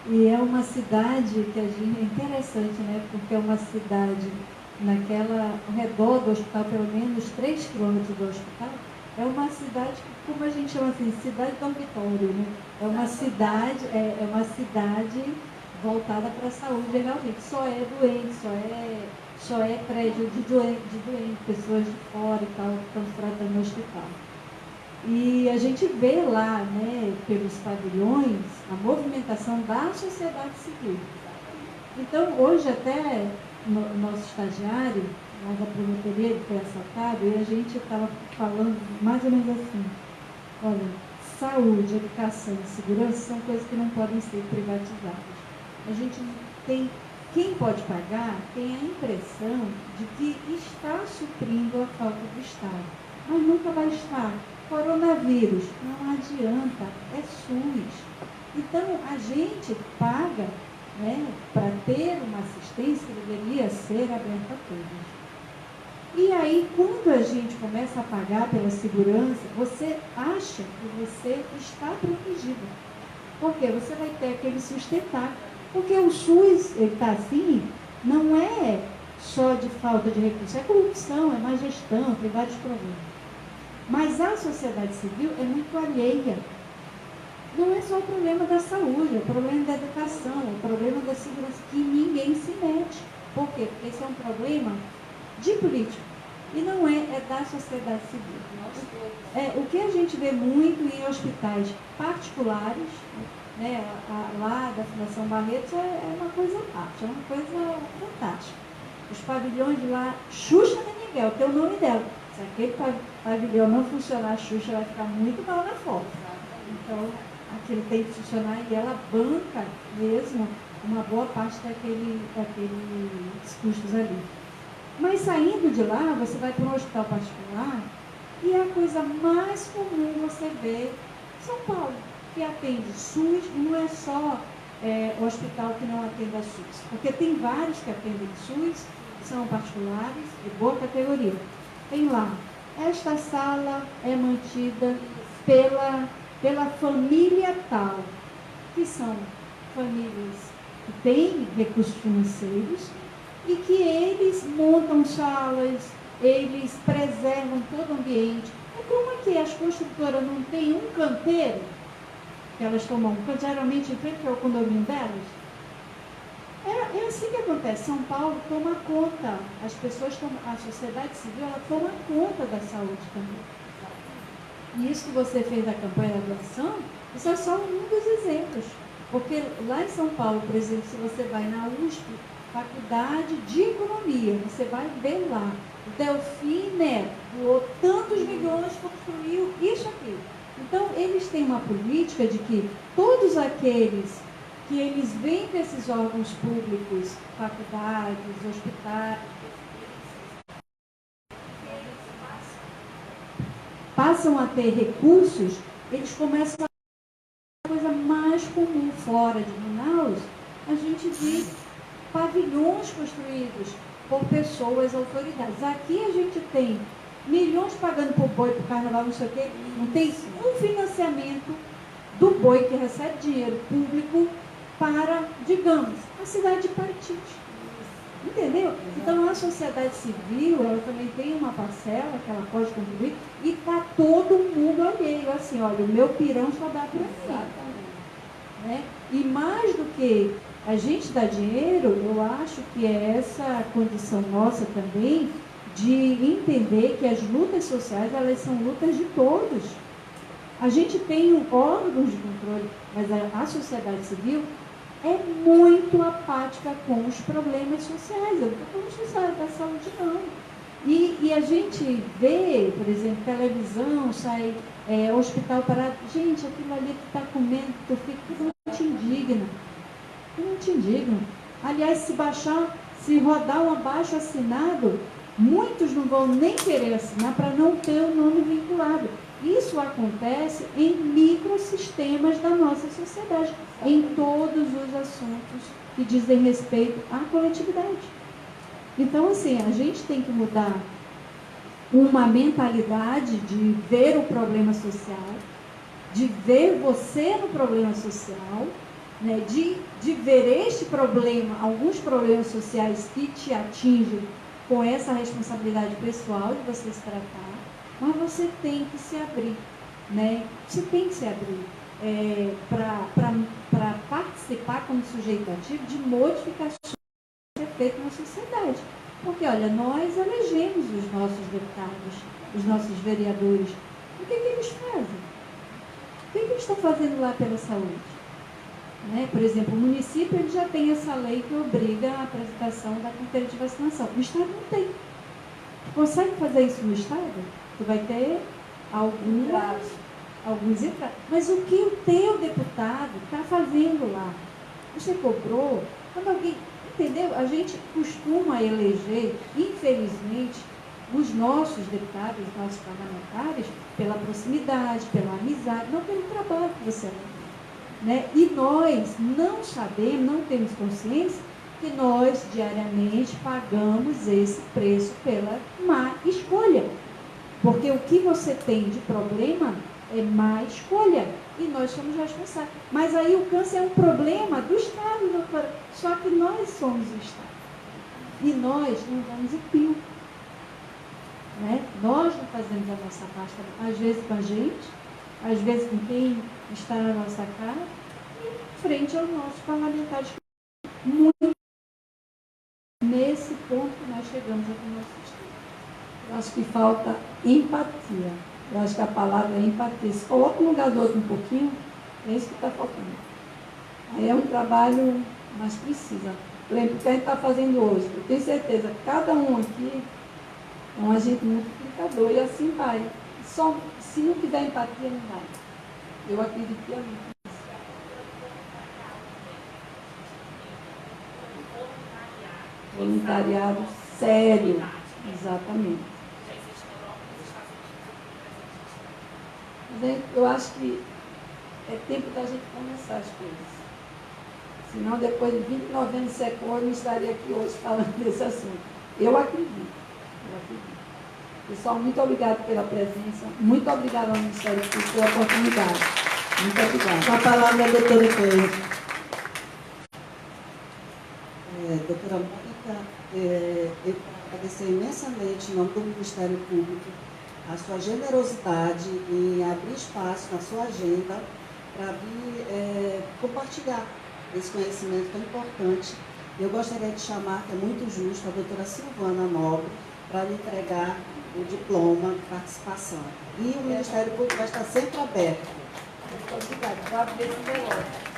E é uma cidade que a gente, é interessante, né? Porque é uma cidade ao redor do hospital, pelo menos 3 quilômetros do hospital, é uma cidade, como a gente chama assim, cidade dormitório, né? É uma cidade voltada para a saúde realmente. Só é doente, só é prédio de doente, pessoas de fora e tal, estão tratando no hospital. E a gente vê lá, né, pelos pavilhões, a movimentação da sociedade civil. Então, hoje até nosso estagiário, lá da promotoria, ele foi assaltado, e a gente estava falando mais ou menos assim, olha, saúde, educação e segurança são coisas que não podem ser privatizadas. A gente tem, quem pode pagar tem a impressão de que está suprindo a falta do Estado, mas nunca vai estar. Coronavírus, não adianta, é SUS. Então, a gente paga, né, para ter uma assistência que deveria ser aberta a todos. E aí, quando a gente começa a pagar pela segurança, você acha que você está protegido. Porque você vai ter aquele sustentar. Porque o SUS, ele está assim, não é só de falta de recursos, é corrupção, é má gestão, tem vários problemas. Mas a sociedade civil é muito alheia. Não é só o problema da saúde, é o problema da educação, é o problema da segurança, que ninguém se mete. Por quê? Porque esse é um problema de político. E não é da sociedade civil. O que a gente vê muito em hospitais particulares, né, lá da Fundação Barretos, é uma coisa à parte, é uma coisa fantástica. Os pavilhões de lá, Xuxa de Miguel, que é o nome dela. Se aquele pavilhão não funcionar, a Xuxa vai ficar muito mal na foto. Então, aquilo tem que funcionar e ela banca mesmo uma boa parte daqueles custos ali. Mas saindo de lá, você vai para um hospital particular e é a coisa mais comum você ver São Paulo, que atende SUS, e não é só hospital que não atenda a SUS. Porque tem vários que atendem SUS, são particulares, de boa categoria. Tem lá, esta sala é mantida pela família tal, que são famílias que têm recursos financeiros e que eles montam salas, eles preservam todo o ambiente. E como é que as construtoras não têm um canteiro, que elas tomam geralmente em frente ao condomínio delas? É assim que acontece. São Paulo toma conta, as pessoas tomam, a sociedade civil, ela toma conta da saúde também. E isso que você fez da campanha da doação, isso é só um dos exemplos. Porque lá em São Paulo, por exemplo, se você vai na USP, Faculdade de Economia, você vai ver lá, o Delfim Neto doou tantos milhões, construiu isso aqui. Então, eles têm uma política de que todos aqueles que eles vêm desses órgãos públicos, faculdades, hospitais, passam a ter recursos, eles começam a coisa mais comum fora de Manaus, a gente vê pavilhões construídos por pessoas, autoridades. Aqui a gente tem milhões pagando por boi, por carnaval, não sei o quê, não tem um financiamento do boi que recebe dinheiro público para, digamos, a cidade de Paraty. Entendeu? Então a sociedade civil, ela também tem uma parcela que ela pode contribuir e está todo mundo alheio, assim, olha, o meu pirão só dá para mim. Né? E mais do que a gente dá dinheiro, eu acho que é essa condição nossa também de entender que as lutas sociais, elas são lutas de todos. A gente tem órgãos de controle, mas a sociedade civil é muito apática com os problemas sociais. Eu não estou falando social da saúde, não. E a gente vê, por exemplo, televisão, sai hospital parado. Gente, aquilo ali que está comendo, que eu fico, tudo não te indigna. Tudo não te indigna. Aliás, se rodar um abaixo assinado, muitos não vão nem querer assinar para não ter o nome vinculado. Isso acontece em microsistemas da nossa sociedade, em todos os assuntos que dizem respeito à coletividade. Então, assim, a gente tem que mudar uma mentalidade de ver o problema social, de ver você no problema social, né, de ver este problema, alguns problemas sociais que te atingem com essa responsabilidade pessoal de você se tratar. Mas você tem que se abrir, né? Você tem que se abrir para participar como sujeito ativo de modificações que é feita na sociedade. Porque, olha, nós elegemos os nossos deputados, os nossos vereadores. O que eles fazem? O que eles estão fazendo lá pela saúde? Né? Por exemplo, o município ele já tem essa lei que obriga a apresentação da carteira de vacinação. O Estado não tem. Consegue fazer isso no Estado? Tu vai ter alguns entraves. Mas o que o teu deputado está fazendo lá? Você cobrou? Quando alguém... Entendeu? A gente costuma eleger, infelizmente, os nossos deputados, os nossos parlamentares, pela proximidade, pela amizade, não pelo trabalho que você tem. Né? E nós não sabemos, não temos consciência que nós diariamente pagamos esse preço pela má escolha. Porque o que você tem de problema é má escolha. E nós somos responsáveis. Mas aí o câncer é um problema do Estado, doutora. Só que nós somos o Estado. E nós não damos o pio. Né? Nós não fazemos a nossa parte, às vezes com a gente, às vezes com quem está na nossa cara, e frente aos nossos parlamentares. Muito nesse ponto que nós chegamos aqui no nosso Estado. Eu acho que falta empatia. Eu acho que a palavra é empatia. Se coloca no lugar do outro um pouquinho, é isso que está faltando. Aí é um trabalho mais precisa. Lembra o que a gente está fazendo hoje. Eu tenho certeza que cada um aqui é um agente multiplicador e assim vai. Só, se não tiver empatia, não vai. Eu acredito que é isso. Voluntariado sério. Exatamente. Eu acho que é tempo da gente começar as coisas. Senão, depois de 29 anos secou, eu não estaria aqui hoje falando desse assunto. Eu acredito. Pessoal, muito obrigado pela presença. Muito obrigado ao Ministério Público pela oportunidade. Muito obrigada. Com a palavra, a doutora Cleide. Doutora Mônica, eu quero agradecer imensamente, em nome do Ministério Público, a sua generosidade em abrir espaço na sua agenda para vir compartilhar esse conhecimento tão importante. Eu gostaria de chamar, que é muito justo, a doutora Silvana Nobre, para lhe entregar o diploma de participação. E o Ministério Público vai estar sempre aberto. Muito obrigada. Vou abrir esse envelope.